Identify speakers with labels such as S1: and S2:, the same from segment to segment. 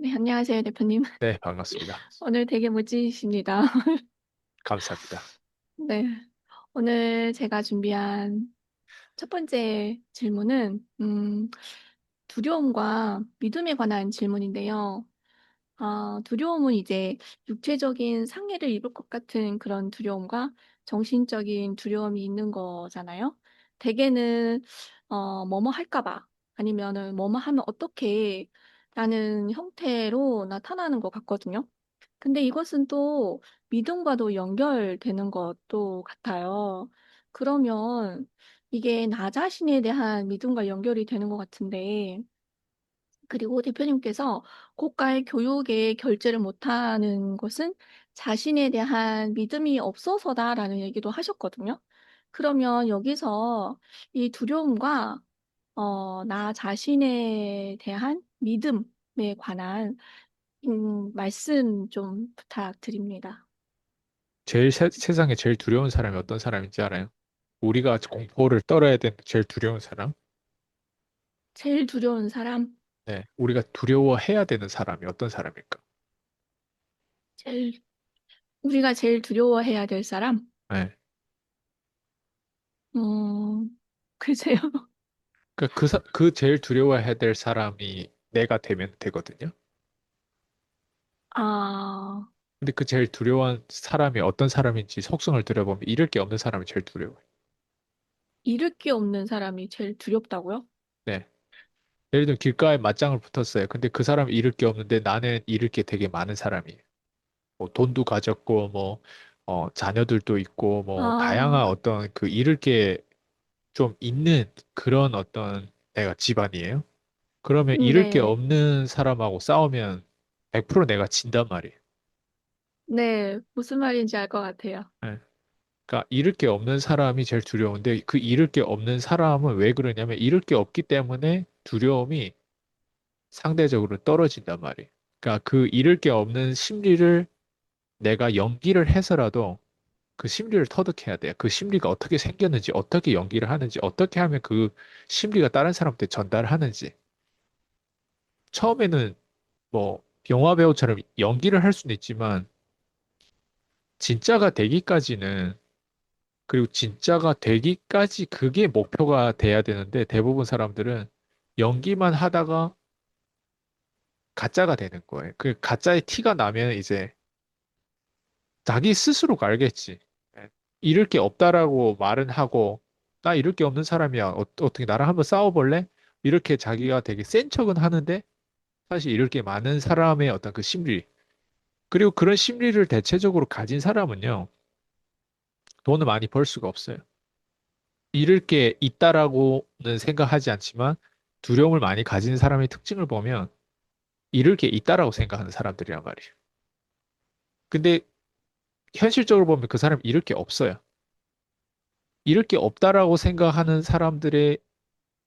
S1: 네, 안녕하세요, 대표님.
S2: 네, 반갑습니다.
S1: 오늘 되게 멋지십니다.
S2: 감사합니다.
S1: 네. 오늘 제가 준비한 첫 번째 질문은, 두려움과 믿음에 관한 질문인데요. 두려움은 이제 육체적인 상해를 입을 것 같은 그런 두려움과 정신적인 두려움이 있는 거잖아요. 대개는, 뭐뭐 할까 봐 아니면은 뭐뭐 하면 어떡해 라는 형태로 나타나는 것 같거든요. 근데 이것은 또 믿음과도 연결되는 것도 같아요. 그러면 이게 나 자신에 대한 믿음과 연결이 되는 것 같은데, 그리고 대표님께서 고가의 교육에 결제를 못하는 것은 자신에 대한 믿음이 없어서다라는 얘기도 하셨거든요. 그러면 여기서 이 두려움과 나 자신에 대한 믿음에 관한 말씀 좀 부탁드립니다.
S2: 세상에 제일 두려운 사람이 어떤 사람인지 알아요? 우리가 공포를 떨어야 되는 제일 두려운 사람?
S1: 제일 두려운 사람,
S2: 네, 우리가 두려워해야 되는 사람이 어떤 사람일까?
S1: 제일 우리가 제일 두려워해야 될 사람?
S2: 네.
S1: 글쎄요.
S2: 그 제일 두려워해야 될 사람이 내가 되면 되거든요.
S1: 아,
S2: 근데 그 제일 두려운 사람이 어떤 사람인지 속성을 들여보면 잃을 게 없는 사람이 제일 두려워요.
S1: 잃을 게 없는 사람이 제일 두렵다고요?
S2: 네. 예를 들면 길가에 맞짱을 붙었어요. 근데 그 사람이 잃을 게 없는데 나는 잃을 게 되게 많은 사람이에요. 뭐 돈도 가졌고 뭐 자녀들도 있고 뭐 다양한
S1: 아,
S2: 어떤 그 잃을 게 좀 있는 그런 어떤 내가 집안이에요. 그러면 잃을 게
S1: 네.
S2: 없는 사람하고 싸우면 100% 내가 진단 말이에요.
S1: 네. 무슨 말인지 알 것 같아요.
S2: 예. 그러니까 잃을 게 없는 사람이 제일 두려운데 그 잃을 게 없는 사람은 왜 그러냐면 잃을 게 없기 때문에 두려움이 상대적으로 떨어진단 말이에요. 그러니까 그 잃을 게 없는 심리를 내가 연기를 해서라도 그 심리를 터득해야 돼요. 그 심리가 어떻게 생겼는지, 어떻게 연기를 하는지, 어떻게 하면 그 심리가 다른 사람한테 전달하는지. 처음에는 뭐 영화 배우처럼 연기를 할 수는 있지만 진짜가 되기까지는 그리고 진짜가 되기까지 그게 목표가 돼야 되는데 대부분 사람들은 연기만 하다가 가짜가 되는 거예요. 그 가짜의 티가 나면 이제 자기 스스로가 알겠지. 예. 잃을 게 없다라고 말은 하고 나 잃을 게 없는 사람이야. 어떻게 나랑 한번 싸워볼래? 이렇게 자기가 되게 센 척은 하는데 사실 잃을 게 많은 사람의 어떤 그 심리. 그리고 그런 심리를 대체적으로 가진 사람은요. 돈을 많이 벌 수가 없어요. 잃을 게 있다라고는 생각하지 않지만 두려움을 많이 가진 사람의 특징을 보면 잃을 게 있다라고 생각하는 사람들이란 말이에요. 근데 현실적으로 보면 그 사람 잃을 게 없어요. 잃을 게 없다라고 생각하는 사람들의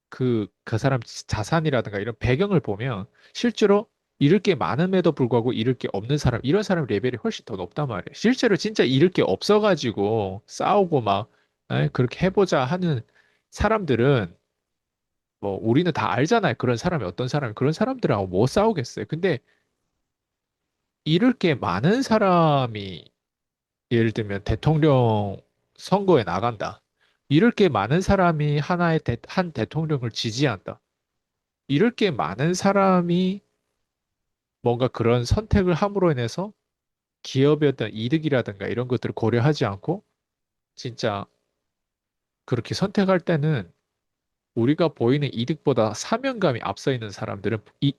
S2: 그 사람 자산이라든가 이런 배경을 보면 실제로 잃을 게 많음에도 불구하고 잃을 게 없는 사람, 이런 사람 레벨이 훨씬 더 높단 말이에요. 실제로 진짜 잃을 게 없어가지고 싸우고 막 그렇게 해보자 하는 사람들은 뭐 우리는 다 알잖아요. 그런 사람이 어떤 사람이 그런 사람들하고 못 싸우겠어요. 근데 잃을 게 많은 사람이 예를 들면 대통령 선거에 나간다. 잃을 게 많은 사람이 한 대통령을 지지한다. 잃을 게 많은 사람이 뭔가 그런 선택을 함으로 인해서 기업의 어떤 이득이라든가 이런 것들을 고려하지 않고 진짜 그렇게 선택할 때는 우리가 보이는 이득보다 사명감이 앞서 있는 사람들은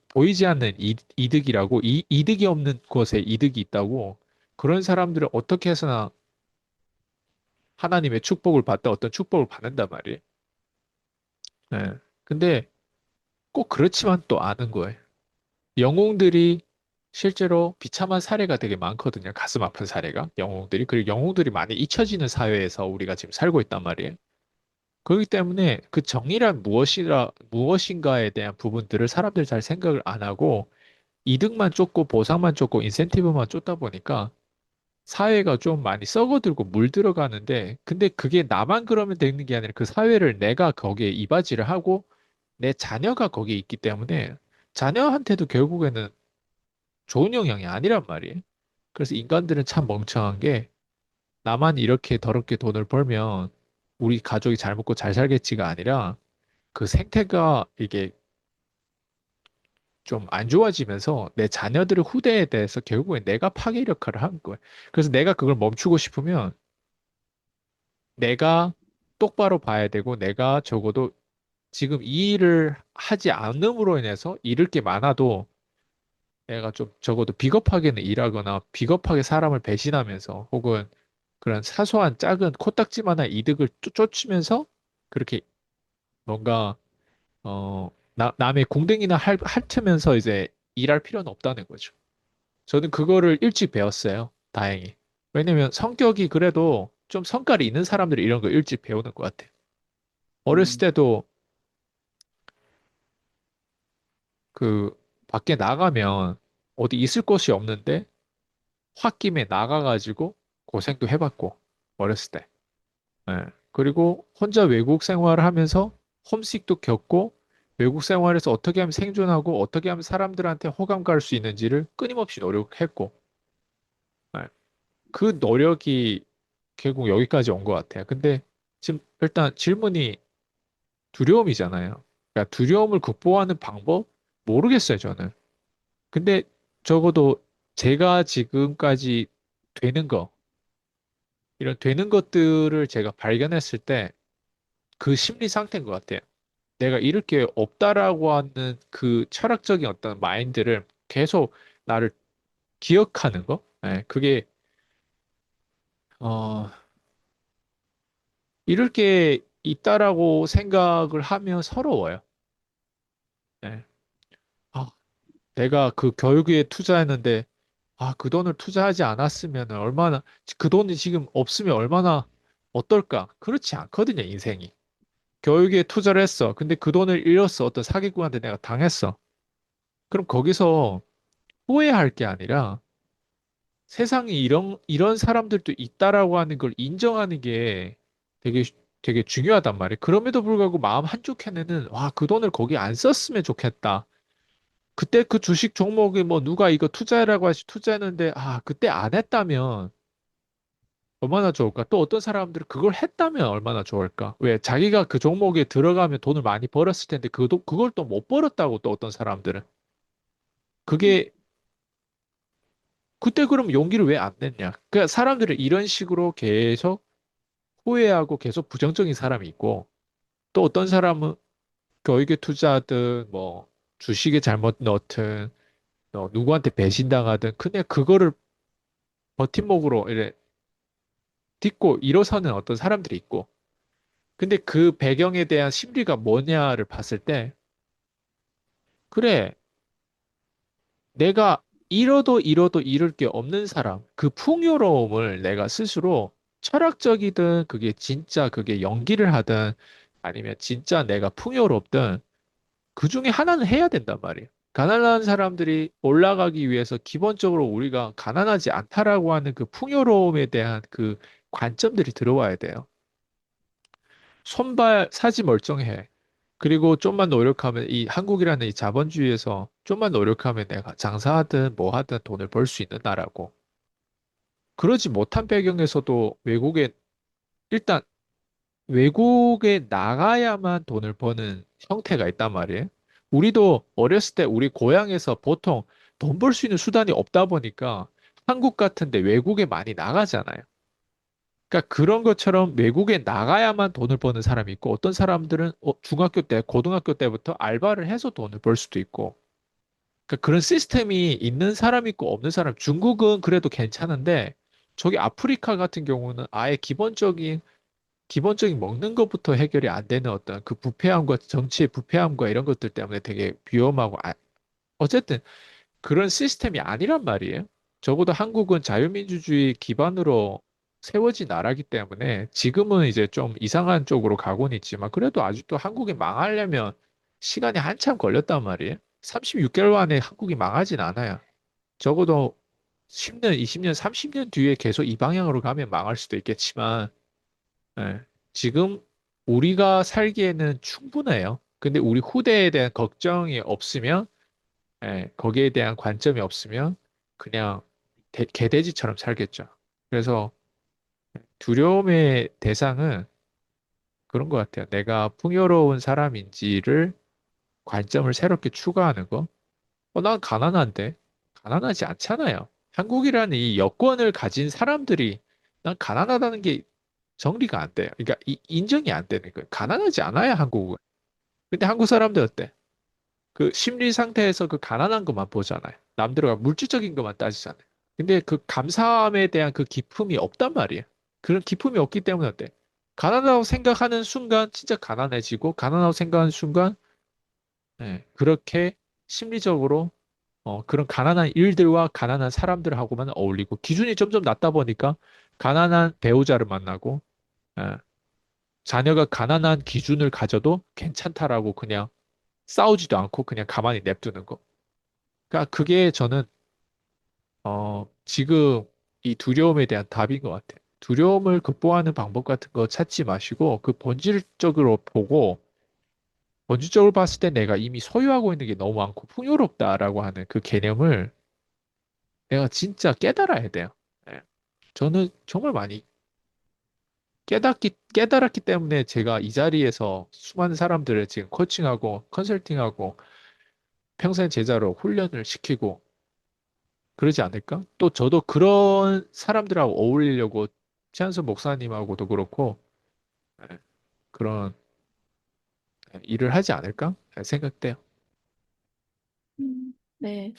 S2: 보이지 않는 이득이라고 이득이 없는 곳에 이득이 있다고 그런 사람들은 어떻게 해서나 하나님의 축복을 받다 어떤 축복을 받는단 말이에요. 네. 근데 꼭 그렇지만 또 아는 거예요. 영웅들이 실제로 비참한 사례가 되게 많거든요. 가슴 아픈 사례가 영웅들이. 그리고 영웅들이 많이 잊혀지는 사회에서 우리가 지금 살고 있단 말이에요. 그렇기 때문에 그 정의란 무엇인가에 대한 부분들을 사람들 잘 생각을 안 하고 이득만 쫓고 보상만 쫓고 인센티브만 쫓다 보니까 사회가 좀 많이 썩어들고 물들어가는데 근데 그게 나만 그러면 되는 게 아니라 그 사회를 내가 거기에 이바지를 하고 내 자녀가 거기에 있기 때문에 자녀한테도 결국에는 좋은 영향이 아니란 말이에요. 그래서 인간들은 참 멍청한 게 나만 이렇게 더럽게 돈을 벌면 우리 가족이 잘 먹고 잘 살겠지가 아니라 그 생태가 이게 좀 안 좋아지면서 내 자녀들의 후대에 대해서 결국엔 내가 파괴 역할을 하는 거예요. 그래서 내가 그걸 멈추고 싶으면 내가 똑바로 봐야 되고 내가 적어도 지금 이 일을 하지 않음으로 인해서 잃을 게 많아도 내가 좀 적어도 비겁하게는 일하거나 비겁하게 사람을 배신하면서 혹은 그런 사소한 작은 코딱지만한 이득을 쫓으면서 그렇게 뭔가 남의 공댕이나 핥으면서 이제 일할 필요는 없다는 거죠. 저는 그거를 일찍 배웠어요. 다행히. 왜냐면 성격이 그래도 좀 성깔이 있는 사람들이 이런 거 일찍 배우는 것 같아요. 어렸을
S3: 음,
S2: 때도 그 밖에 나가면 어디 있을 곳이 없는데 홧김에 나가가지고 고생도 해봤고 어렸을 때. 예. 그리고 혼자 외국 생활을 하면서 홈식도 겪고 외국 생활에서 어떻게 하면 생존하고 어떻게 하면 사람들한테 호감 갈 수 있는지를 끊임없이 노력했고 예. 그 노력이 결국 여기까지 온 것 같아요. 근데 지금 일단 질문이 두려움이잖아요. 그러니까 두려움을 극복하는 방법 모르겠어요, 저는. 근데 적어도 제가 지금까지 되는 거, 이런 되는 것들을 제가 발견했을 때 그 심리 상태인 것 같아요. 내가 잃을 게 없다라고 하는 그 철학적인 어떤 마인드를 계속 나를 기억하는 거? 예, 그게, 어, 잃을 게 있다라고 생각을 하면 서러워요. 예. 아, 내가 그 교육에 투자했는데, 아, 그 돈을 투자하지 않았으면 얼마나, 그 돈이 지금 없으면 얼마나 어떨까? 그렇지 않거든요, 인생이. 교육에 투자를 했어. 근데 그 돈을 잃었어. 어떤 사기꾼한테 내가 당했어. 그럼 거기서 후회할 게 아니라 세상에 이런 사람들도 있다라고 하는 걸 인정하는 게 되게, 되게 중요하단 말이에요. 그럼에도 불구하고 마음 한쪽에는, 와, 그 돈을 거기 안 썼으면 좋겠다. 그때 그 주식 종목에 뭐 누가 이거 투자해라고 하시 투자했는데, 아, 그때 안 했다면 얼마나 좋을까? 또 어떤 사람들은 그걸 했다면 얼마나 좋을까? 왜? 자기가 그 종목에 들어가면 돈을 많이 벌었을 텐데, 그걸 또 못 벌었다고 또 어떤 사람들은. 그게 그때 그럼 용기를 왜 안 냈냐? 그러니까 사람들은 이런 식으로 계속 후회하고 계속 부정적인 사람이 있고 또 어떤 사람은 교육에 투자하든 뭐 주식에 잘못 넣든 누구한테 배신당하든 그냥 그거를 버팀목으로 이래 딛고 일어서는 어떤 사람들이 있고 근데 그 배경에 대한 심리가 뭐냐를 봤을 때 그래 내가 잃어도 잃을 게 없는 사람 그 풍요로움을 내가 스스로 철학적이든 그게 진짜 그게 연기를 하든 아니면 진짜 내가 풍요롭든 그 중에 하나는 해야 된단 말이에요. 가난한 사람들이 올라가기 위해서 기본적으로 우리가 가난하지 않다라고 하는 그 풍요로움에 대한 그 관점들이 들어와야 돼요. 손발 사지 멀쩡해. 그리고 좀만 노력하면 이 한국이라는 이 자본주의에서 좀만 노력하면 내가 장사하든 뭐 하든 돈을 벌 수 있는 나라고. 그러지 못한 배경에서도 외국에 일단 외국에 나가야만 돈을 버는 형태가 있단 말이에요. 우리도 어렸을 때 우리 고향에서 보통 돈 벌 수 있는 수단이 없다 보니까 한국 같은데 외국에 많이 나가잖아요. 그러니까 그런 것처럼 외국에 나가야만 돈을 버는 사람이 있고 어떤 사람들은 중학교 때, 고등학교 때부터 알바를 해서 돈을 벌 수도 있고 그러니까 그런 시스템이 있는 사람 있고 없는 사람 중국은 그래도 괜찮은데 저기 아프리카 같은 경우는 아예 기본적인 먹는 것부터 해결이 안 되는 어떤 그 부패함과 정치의 부패함과 이런 것들 때문에 되게 위험하고 어쨌든 그런 시스템이 아니란 말이에요. 적어도 한국은 자유민주주의 기반으로 세워진 나라기 때문에 지금은 이제 좀 이상한 쪽으로 가고는 있지만 그래도 아직도 한국이 망하려면 시간이 한참 걸렸단 말이에요. 36개월 안에 한국이 망하진 않아요. 적어도 10년, 20년, 30년 뒤에 계속 이 방향으로 가면 망할 수도 있겠지만 예, 지금 우리가 살기에는 충분해요. 근데 우리 후대에 대한 걱정이 없으면 예, 거기에 대한 관점이 없으면 그냥 개돼지처럼 살겠죠. 그래서 두려움의 대상은 그런 것 같아요. 내가 풍요로운 사람인지를 관점을 새롭게 추가하는 거. 난 가난한데. 가난하지 않잖아요. 한국이라는 이 여권을 가진 사람들이 난 가난하다는 게 정리가 안 돼요. 그러니까 인정이 안 되는 거예요. 가난하지 않아요, 한국은. 근데 한국 사람들 어때? 그 심리 상태에서 그 가난한 것만 보잖아요. 남들과 물질적인 것만 따지잖아요. 근데 그 감사함에 대한 그 기품이 없단 말이에요. 그런 기품이 없기 때문에 어때? 가난하다고 생각하는 순간 진짜 가난해지고 가난하다고 생각하는 순간 그렇게 심리적으로 그런 가난한 일들과 가난한 사람들하고만 어울리고 기준이 점점 낮다 보니까 가난한 배우자를 만나고 예, 자녀가 가난한 기준을 가져도 괜찮다라고 그냥 싸우지도 않고 그냥 가만히 냅두는 거. 그러니까 그게 저는 지금 이 두려움에 대한 답인 것 같아요. 두려움을 극복하는 방법 같은 거 찾지 마시고 그 본질적으로 보고 본질적으로 봤을 때 내가 이미 소유하고 있는 게 너무 많고 풍요롭다라고 하는 그 개념을 내가 진짜 깨달아야 돼요. 예. 저는 정말 많이 깨달았기 때문에 제가 이 자리에서 수많은 사람들을 지금 코칭하고 컨설팅하고 평생 제자로 훈련을 시키고 그러지 않을까? 또 저도 그런 사람들하고 어울리려고 최한수 목사님하고도 그렇고 예, 그런 일을 하지 않을까 생각돼요.
S1: 네.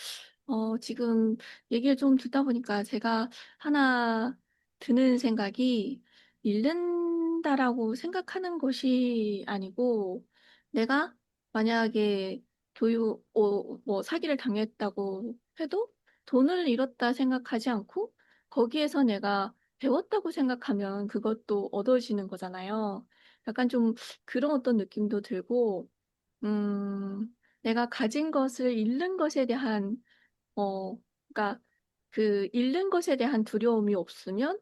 S1: 지금 얘기를 좀 듣다 보니까 제가 하나 드는 생각이 잃는다라고 생각하는 것이 아니고 내가 만약에 뭐 사기를 당했다고 해도 돈을 잃었다 생각하지 않고 거기에서 내가 배웠다고 생각하면 그것도 얻어지는 거잖아요. 약간 좀 그런 어떤 느낌도 들고, 내가 가진 것을 잃는 것에 대한 그러니까 그 잃는 것에 대한 두려움이 없으면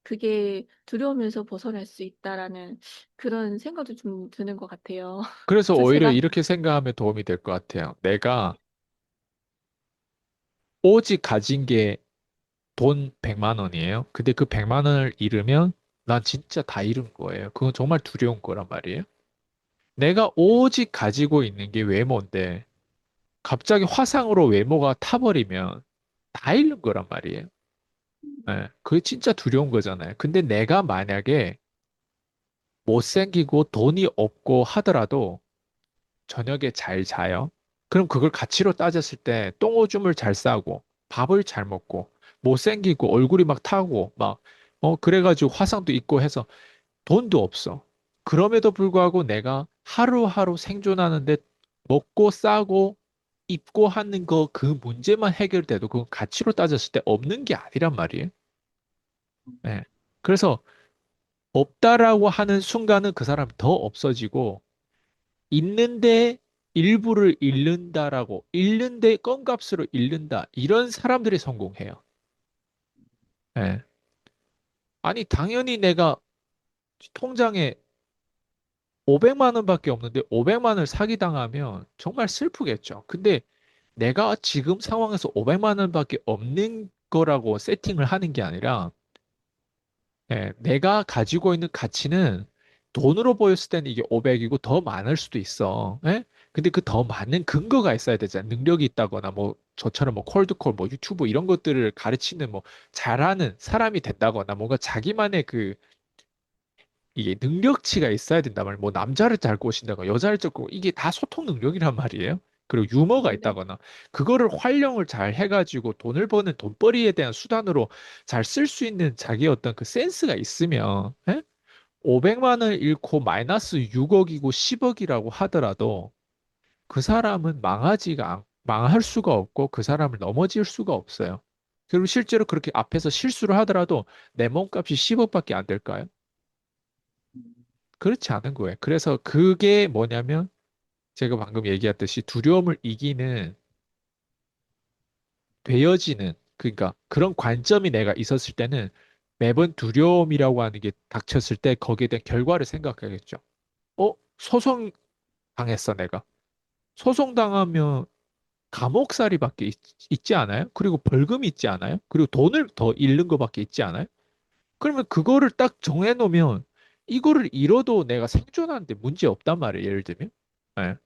S1: 그게 두려움에서 벗어날 수 있다라는 그런 생각도 좀 드는 것 같아요.
S2: 그래서
S1: 그래서
S2: 오히려
S1: 제가
S2: 이렇게 생각하면 도움이 될 것 같아요. 내가
S1: 네.
S2: 오직 가진 게 돈 100만 원이에요. 근데 그 100만 원을 잃으면 난 진짜 다 잃은 거예요. 그건 정말 두려운 거란 말이에요. 내가 오직 가지고 있는 게 외모인데 갑자기 화상으로 외모가 타버리면 다 잃는 거란 말이에요. 그게 진짜 두려운 거잖아요. 근데 내가 만약에 못생기고 돈이 없고 하더라도 저녁에 잘 자요. 그럼 그걸 가치로 따졌을 때 똥오줌을 잘 싸고 밥을 잘 먹고 못생기고 얼굴이 막 타고 막 그래가지고 화상도 있고 해서 돈도 없어. 그럼에도 불구하고 내가 하루하루 생존하는데 먹고 싸고 입고 하는 거 그 문제만 해결돼도 그건 가치로 따졌을 때 없는 게 아니란 말이에요. 예. 그래서 없다라고 하는 순간은 그 사람이 더 없어지고 있는데 일부를 잃는다라고 잃는데 껌값으로 잃는다 이런 사람들이 성공해요. 예. 아니 당연히 내가 통장에 500만 원밖에 없는데 500만 원을 사기당하면 정말 슬프겠죠. 근데 내가 지금 상황에서 500만 원밖에 없는 거라고 세팅을 하는 게 아니라 내가 가지고 있는 가치는 돈으로 보였을 때는 이게 500이고 더 많을 수도 있어. 근데 그 더 많은 근거가 있어야 되잖아. 능력이 있다거나 뭐 저처럼 뭐 콜드콜 뭐 유튜브 이런 것들을 가르치는 뭐 잘하는 사람이 된다거나 뭔가 자기만의 그 이게 능력치가 있어야 된단 말이에요. 뭐 남자를 잘 꼬신다거나 여자를 잘 꼬고 이게 다 소통 능력이란 말이에요. 그리고 유머가
S1: 네.
S2: 있다거나 그거를 활용을 잘 해가지고 돈을 버는 돈벌이에 대한 수단으로 잘 쓸 수 있는 자기의 어떤 그 센스가 있으면 500만 원을 잃고 마이너스 6억이고 10억이라고 하더라도 그 사람은 망할 수가 없고 그 사람을 넘어질 수가 없어요. 그리고 실제로 그렇게 앞에서 실수를 하더라도 내 몸값이 10억밖에 안 될까요? 그렇지 않은 거예요. 그래서 그게 뭐냐면 제가 방금 얘기했듯이 두려움을 이기는 되어지는 그러니까 그런 관점이 내가 있었을 때는 매번 두려움이라고 하는 게 닥쳤을 때 거기에 대한 결과를 생각하겠죠. 소송 당했어 내가. 소송 당하면 감옥살이밖에 있지 않아요? 그리고 벌금이 있지 않아요? 그리고 돈을 더 잃는 거밖에 있지 않아요? 그러면 그거를 딱 정해놓으면 이거를 잃어도 내가 생존하는데 문제 없단 말이에요. 예를 들면. 예.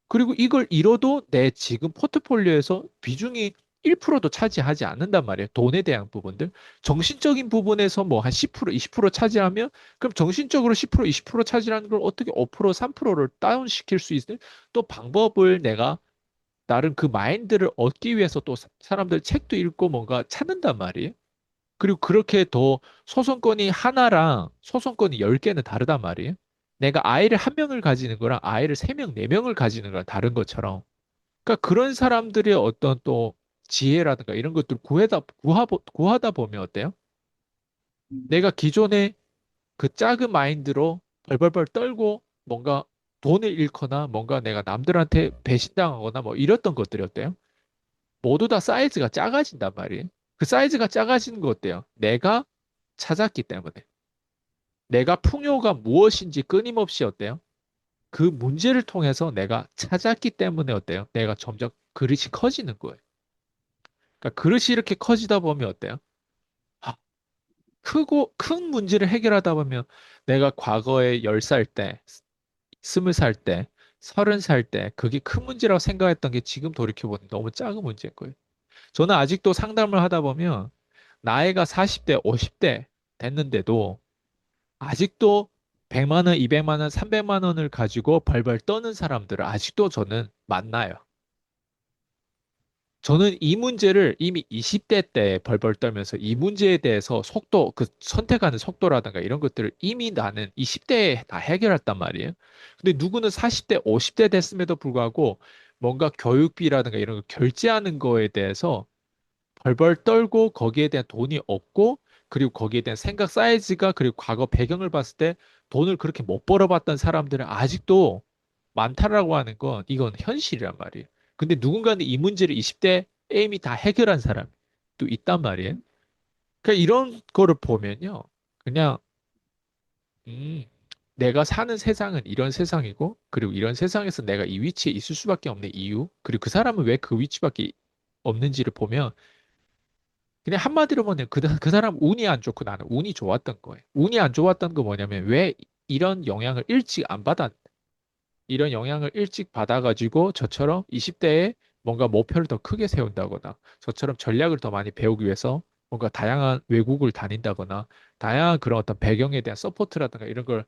S2: 그리고 이걸 잃어도 내 지금 포트폴리오에서 비중이 1%도 차지하지 않는단 말이에요. 돈에 대한 부분들. 정신적인 부분에서 뭐 한 10%, 20% 차지하면 그럼 정신적으로 10%, 20% 차지하는 걸 어떻게 5%, 3%를 다운시킬 수 있는 또 방법을 내가 나름 그 마인드를 얻기 위해서 또 사람들 책도 읽고 뭔가 찾는단 말이에요. 그리고 그렇게 더 소송건이 하나랑 소송건이 10개는 다르단 말이에요. 내가 아이를 한 명을 가지는 거랑 아이를 세 명, 네 명을 가지는 거랑 다른 것처럼. 그러니까 그런 사람들의 어떤 또 지혜라든가 이런 것들 구하다 보면 어때요? 내가 기존에 그 작은 마인드로 벌벌벌 떨고 뭔가 돈을 잃거나 뭔가 내가 남들한테 배신당하거나 뭐 이랬던 것들이 어때요? 모두 다 사이즈가 작아진단 말이에요. 그 사이즈가 작아지는 거 어때요? 내가 찾았기 때문에. 내가 풍요가 무엇인지 끊임없이 어때요? 그 문제를 통해서 내가 찾았기 때문에 어때요? 내가 점점 그릇이 커지는 거예요. 그러니까 그릇이 이렇게 커지다 보면 어때요? 아, 큰 문제를 해결하다 보면 내가 과거에 10살 때, 20살 때, 30살 때 그게 큰 문제라고 생각했던 게 지금 돌이켜보니 너무 작은 문제인 거예요. 저는 아직도 상담을 하다 보면 나이가 40대, 50대 됐는데도 아직도 100만 원, 200만 원, 300만 원을 가지고 벌벌 떠는 사람들을 아직도 저는 만나요. 저는 이 문제를 이미 20대 때 벌벌 떨면서 이 문제에 대해서 속도, 그 선택하는 속도라든가 이런 것들을 이미 나는 20대에 다 해결했단 말이에요. 근데 누구는 40대, 50대 됐음에도 불구하고 뭔가 교육비라든가 이런 거 결제하는 거에 대해서 벌벌 떨고 거기에 대한 돈이 없고 그리고 거기에 대한 생각 사이즈가 그리고 과거 배경을 봤을 때 돈을 그렇게 못 벌어봤던 사람들은 아직도 많다라고 하는 건 이건 현실이란 말이에요. 근데 누군가는 이 문제를 20대 이미 다 해결한 사람이 또 있단 말이에요. 그러니까 이런 거를 보면요. 그냥 음, 내가 사는 세상은 이런 세상이고 그리고 이런 세상에서 내가 이 위치에 있을 수밖에 없는 이유 그리고 그 사람은 왜 그 위치밖에 없는지를 보면 그냥 한마디로 보면 그 사람 운이 안 좋고 나는 운이 좋았던 거예요. 운이 안 좋았던 거 뭐냐면 왜 이런 영향을 일찍 안 받았, 이런 영향을 일찍 받아가지고 저처럼 20대에 뭔가 목표를 더 크게 세운다거나 저처럼 전략을 더 많이 배우기 위해서 뭔가 다양한 외국을 다닌다거나 다양한 그런 어떤 배경에 대한 서포트라든가 이런 걸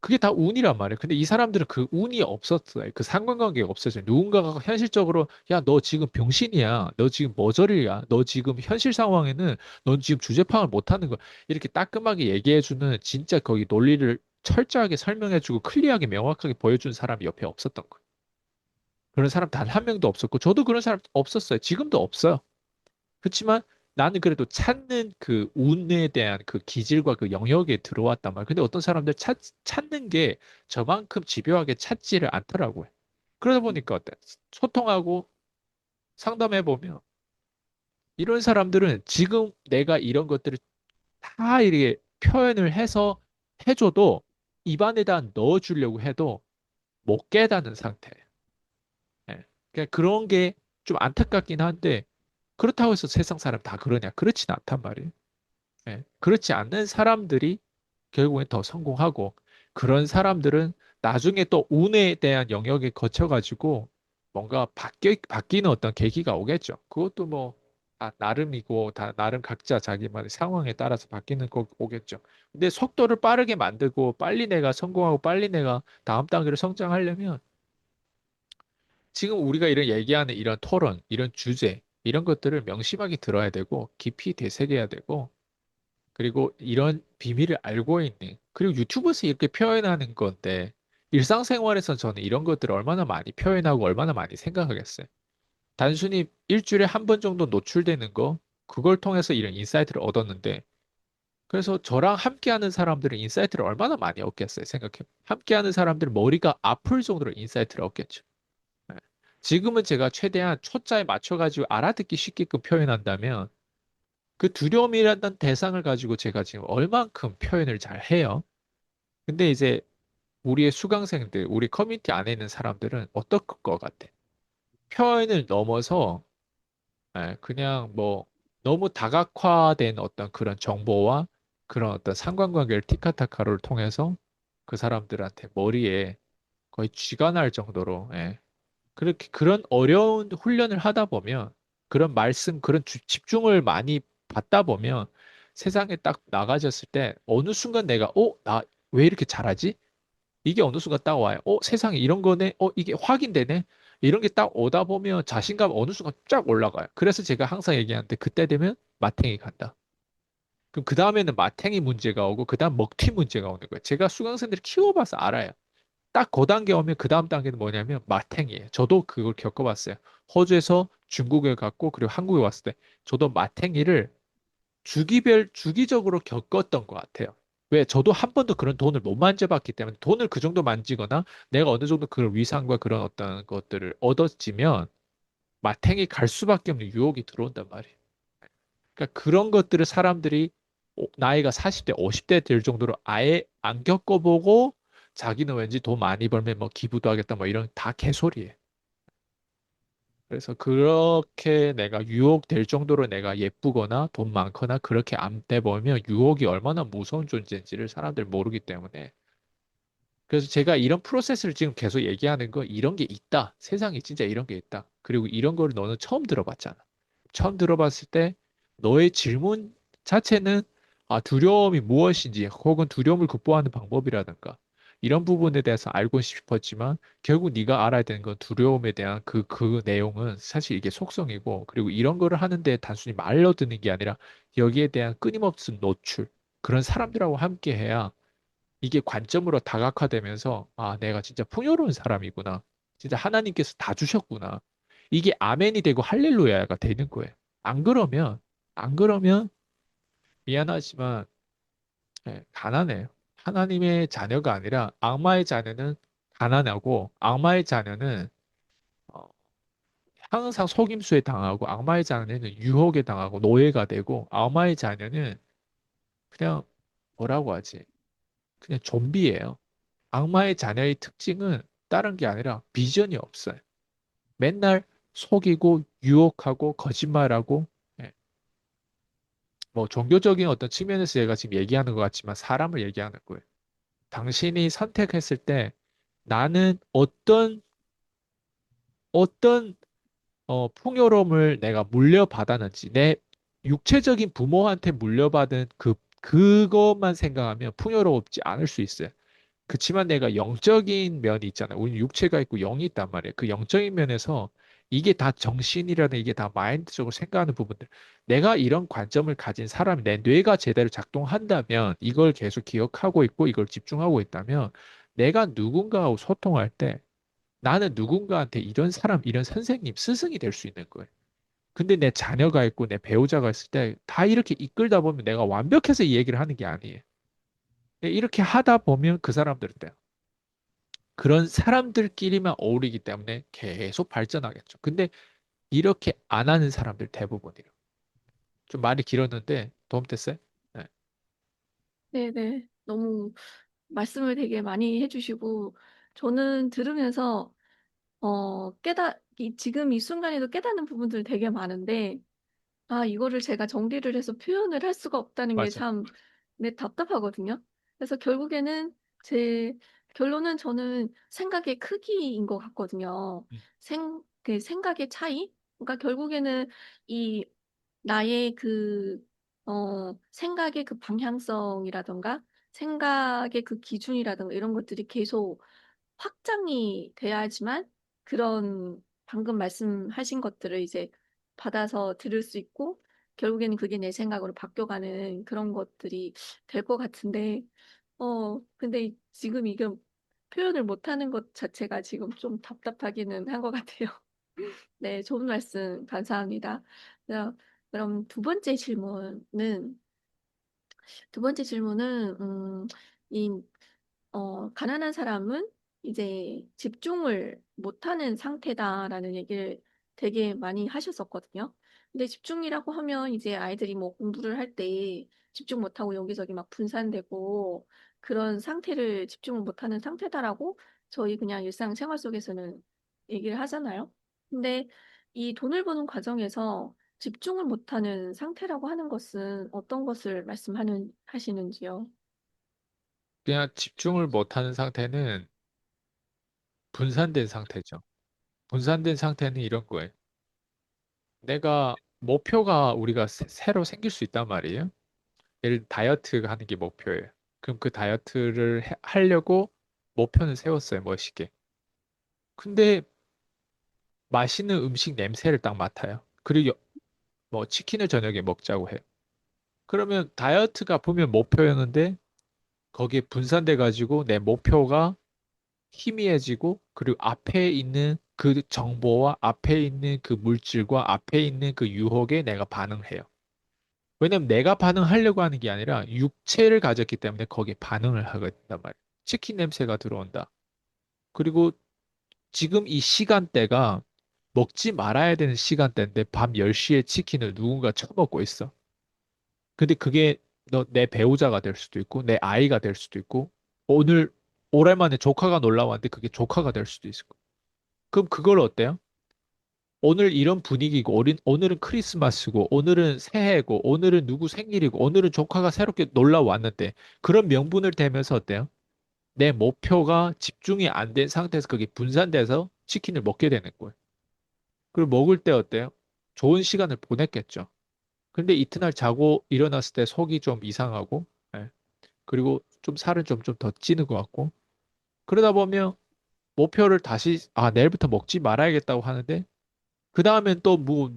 S2: 그게 다 운이란 말이에요. 근데 이 사람들은 그 운이 없었어요. 그 상관관계가 없었어요. 누군가가 현실적으로 야, 너 지금 병신이야. 너 지금 머저리야. 너 지금 현실 상황에는 넌 지금 주제 파악을 못하는 거야. 이렇게 따끔하게 얘기해주는 진짜 거기 논리를 철저하게 설명해주고 클리어하게 명확하게 보여준 사람이 옆에 없었던 거예요. 그런 사람 단 한 명도 없었고 저도 그런 사람 없었어요. 지금도 없어요. 그렇지만 나는 그래도 찾는 그 운에 대한 그 기질과 그 영역에 들어왔단 말이야. 근데 어떤 사람들 찾는 게 저만큼 집요하게 찾지를 않더라고요. 그러다 보니까 어때? 소통하고 상담해 보면 이런 사람들은 지금 내가 이런 것들을 다 이렇게 표현을 해서 해줘도 입안에다 넣어주려고 해도 못 깨닫는 상태예요. 예. 그러니까 그런 게 좀 안타깝긴 한데 그렇다고 해서 세상 사람 다 그러냐? 그렇진 않단 말이에요. 예, 그렇지 않는 사람들이 결국엔 더 성공하고 그런 사람들은 나중에 또 운에 대한 영역에 거쳐가지고 뭔가 바뀌는 어떤 계기가 오겠죠. 그것도 뭐 나름이고 다 나름 각자 자기만의 상황에 따라서 바뀌는 거 오겠죠. 근데 속도를 빠르게 만들고 빨리 내가 성공하고 빨리 내가 다음 단계로 성장하려면 지금 우리가 이런 얘기하는 이런 토론, 이런 주제, 이런 것들을 명심하게 들어야 되고 깊이 되새겨야 되고 그리고 이런 비밀을 알고 있는, 그리고 유튜브에서 이렇게 표현하는 건데, 일상생활에서 저는 이런 것들을 얼마나 많이 표현하고 얼마나 많이 생각하겠어요. 단순히 일주일에 한 번 정도 노출되는 거, 그걸 통해서 이런 인사이트를 얻었는데, 그래서 저랑 함께하는 사람들은 인사이트를 얼마나 많이 얻겠어요, 생각해. 함께하는 사람들 머리가 아플 정도로 인사이트를 얻겠죠. 네. 지금은 제가 최대한 초짜에 맞춰가지고 알아듣기 쉽게끔 표현한다면, 그 두려움이라는 대상을 가지고 제가 지금 얼만큼 표현을 잘 해요. 근데 이제 우리의 수강생들, 우리 커뮤니티 안에 있는 사람들은 어떨 것 같아? 표현을 넘어서 그냥 뭐 너무 다각화된 어떤 그런 정보와 그런 어떤 상관관계를 티카타카를 통해서 그 사람들한테 머리에 거의 쥐가 날 정도로 그렇게 그런 어려운 훈련을 하다 보면 그런 말씀 그런 집중을 많이 받다 보면 세상에 딱 나가졌을 때 어느 순간 내가 나 왜 이렇게 잘하지? 이게 어느 순간 딱 와요. 세상에 이런 거네. 이게 확인되네. 이런 게 딱 오다 보면 자신감 어느 순간 쫙 올라가요. 그래서 제가 항상 얘기하는데 그때 되면 마탱이 간다. 그럼 그 다음에는 마탱이 문제가 오고 그 다음 먹튀 문제가 오는 거예요. 제가 수강생들을 키워봐서 알아요. 딱 그 단계 오면 그 다음 단계는 뭐냐면 마탱이에요. 저도 그걸 겪어봤어요. 호주에서 중국에 갔고 그리고 한국에 왔을 때 저도 마탱이를 주기적으로 겪었던 것 같아요. 왜? 저도 한 번도 그런 돈을 못 만져봤기 때문에 돈을 그 정도 만지거나 내가 어느 정도 그런 위상과 그런 어떤 것들을 얻어지면 마탱이 갈 수밖에 없는 유혹이 들어온단 말이에요. 그러니까 그런 것들을 사람들이 나이가 40대, 50대 될 정도로 아예 안 겪어보고 자기는 왠지 돈 많이 벌면 뭐 기부도 하겠다 뭐 이런 다 개소리예요. 그래서 그렇게 내가 유혹될 정도로 내가 예쁘거나 돈 많거나 그렇게 안 돼 보면 유혹이 얼마나 무서운 존재인지를 사람들이 모르기 때문에 그래서 제가 이런 프로세스를 지금 계속 얘기하는 거 이런 게 있다. 세상에 진짜 이런 게 있다. 그리고 이런 걸 너는 처음 들어봤잖아. 처음 들어봤을 때 너의 질문 자체는 두려움이 무엇인지 혹은 두려움을 극복하는 방법이라든가 이런 부분에 대해서 알고 싶었지만 결국 네가 알아야 되는 건 두려움에 대한 그 내용은 사실 이게 속성이고 그리고 이런 거를 하는데 단순히 말로 듣는 게 아니라 여기에 대한 끊임없는 노출 그런 사람들하고 함께 해야 이게 관점으로 다각화되면서 내가 진짜 풍요로운 사람이구나. 진짜 하나님께서 다 주셨구나. 이게 아멘이 되고 할렐루야가 되는 거예요. 안 그러면 안 그러면 미안하지만 가난해요. 하나님의 자녀가 아니라 악마의 자녀는 가난하고 악마의 자녀는 어, 항상 속임수에 당하고 악마의 자녀는 유혹에 당하고 노예가 되고 악마의 자녀는 그냥 뭐라고 하지? 그냥 좀비예요. 악마의 자녀의 특징은 다른 게 아니라 비전이 없어요. 맨날 속이고 유혹하고 거짓말하고 예, 뭐 종교적인 어떤 측면에서 제가 지금 얘기하는 것 같지만 사람을 얘기하는 거예요. 당신이 선택했을 때 나는 어떤 풍요로움을 내가 물려받았는지 내 육체적인 부모한테 물려받은 그것만 생각하면 풍요롭지 않을 수 있어요. 그치만 내가 영적인 면이 있잖아요. 우리 육체가 있고 영이 있단 말이에요. 그 영적인 면에서 이게 다 정신이라는 이게 다 마인드적으로 생각하는 부분들. 내가 이런 관점을 가진 사람이 내 뇌가 제대로 작동한다면 이걸 계속 기억하고 있고 이걸 집중하고 있다면 내가 누군가하고 소통할 때 나는 누군가한테 이런 사람, 이런 선생님, 스승이 될 수 있는 거예요. 근데 내 자녀가 있고 내 배우자가 있을 때 다 이렇게 이끌다 보면 내가 완벽해서 이 얘기를 하는 게 아니에요. 이렇게 하다 보면 그 사람들 때 그런 사람들끼리만 어울리기 때문에 계속 발전하겠죠. 근데 이렇게 안 하는 사람들 대부분이에요. 좀 말이 길었는데 도움 됐어요? 네,
S1: 네네. 너무 말씀을 되게 많이 해주시고, 저는 들으면서, 지금 이 순간에도 깨닫는 부분들 되게 많은데, 이거를 제가 정리를 해서 표현을 할 수가 없다는 게
S2: 맞아.
S1: 참 네 답답하거든요. 그래서 결국에는 제 결론은 저는 생각의 크기인 것 같거든요.
S2: 음,
S1: 그 생각의 차이? 그러니까 결국에는 이 나의 생각의 그 방향성이라든가 생각의 그 기준이라든가 이런 것들이 계속 확장이 돼야지만 그런 방금 말씀하신 것들을 이제 받아서 들을 수 있고 결국에는 그게 내 생각으로 바뀌어가는 그런 것들이 될 것 같은데, 근데 지금 이게 표현을 못하는 것 자체가 지금 좀 답답하기는 한 것 같아요. 네, 좋은 말씀 감사합니다. 그럼 두 번째 질문은, 이 가난한 사람은 이제 집중을 못하는 상태다라는 얘기를 되게 많이 하셨었거든요. 근데 집중이라고 하면 이제 아이들이 뭐 공부를 할 때 집중 못하고 여기저기 막 분산되고 그런 상태를 집중을 못하는 상태다라고 저희 그냥 일상생활 속에서는 얘기를 하잖아요. 근데 이 돈을 버는 과정에서 집중을 못하는 상태라고 하는 것은 어떤 것을 하시는지요?
S2: 그냥 집중을 못하는 상태는 분산된 상태죠. 분산된 상태는 이런 거예요. 내가 목표가 우리가 새로 생길 수 있단 말이에요. 예를 들어 다이어트 하는 게 목표예요. 그럼 그 다이어트를 하려고 목표는 세웠어요, 멋있게. 근데 맛있는 음식 냄새를 딱 맡아요. 그리고 뭐 치킨을 저녁에 먹자고 해요. 그러면 다이어트가 보면 목표였는데 거기에 분산돼 가지고 내 목표가 희미해지고 그리고 앞에 있는 그 정보와 앞에 있는 그 물질과 앞에 있는 그 유혹에 내가 반응해요. 왜냐면 내가 반응하려고 하는 게 아니라 육체를 가졌기 때문에 거기에 반응을 하게 된단 말이에요. 치킨 냄새가 들어온다. 그리고 지금 이 시간대가 먹지 말아야 되는 시간대인데 밤 10시에 치킨을 누군가 처먹고 있어. 근데 그게 너 내 배우자가 될 수도 있고 내 아이가 될 수도 있고 오늘 오랜만에 조카가 놀러 왔는데 그게 조카가 될 수도 있고. 그럼 그걸 어때요? 오늘 이런 분위기고 오늘은 크리스마스고 오늘은 새해고 오늘은 누구 생일이고 오늘은 조카가 새롭게 놀러 왔는데 그런 명분을 대면서 어때요? 내 목표가 집중이 안 된 상태에서 그게 분산돼서 치킨을 먹게 되는 거예요. 그리고 먹을 때 어때요? 좋은 시간을 보냈겠죠. 근데 이튿날 자고 일어났을 때 속이 좀 이상하고, 예. 그리고 좀 살은 좀 더 찌는 것 같고, 그러다 보면 목표를 다시, 내일부터 먹지 말아야겠다고 하는데, 그 다음엔 또 뭐,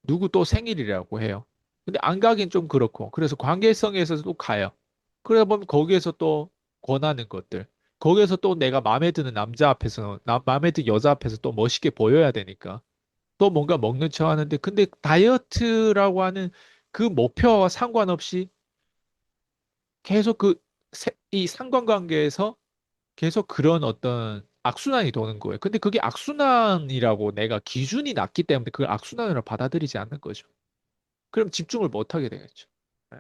S2: 누구 또 생일이라고 해요. 근데 안 가긴 좀 그렇고, 그래서 관계성에서 또 가요. 그러다 보면 거기에서 또 권하는 것들, 거기에서 또 내가 마음에 드는 남자 앞에서, 마음에 드는 여자 앞에서 또 멋있게 보여야 되니까. 또 뭔가 먹는 척 하는데, 근데 다이어트라고 하는 그 목표와 상관없이 계속 이 상관관계에서 계속 그런 어떤 악순환이 도는 거예요. 근데 그게 악순환이라고 내가 기준이 낮기 때문에 그걸 악순환으로 받아들이지 않는 거죠. 그럼 집중을 못 하게 되겠죠. 네.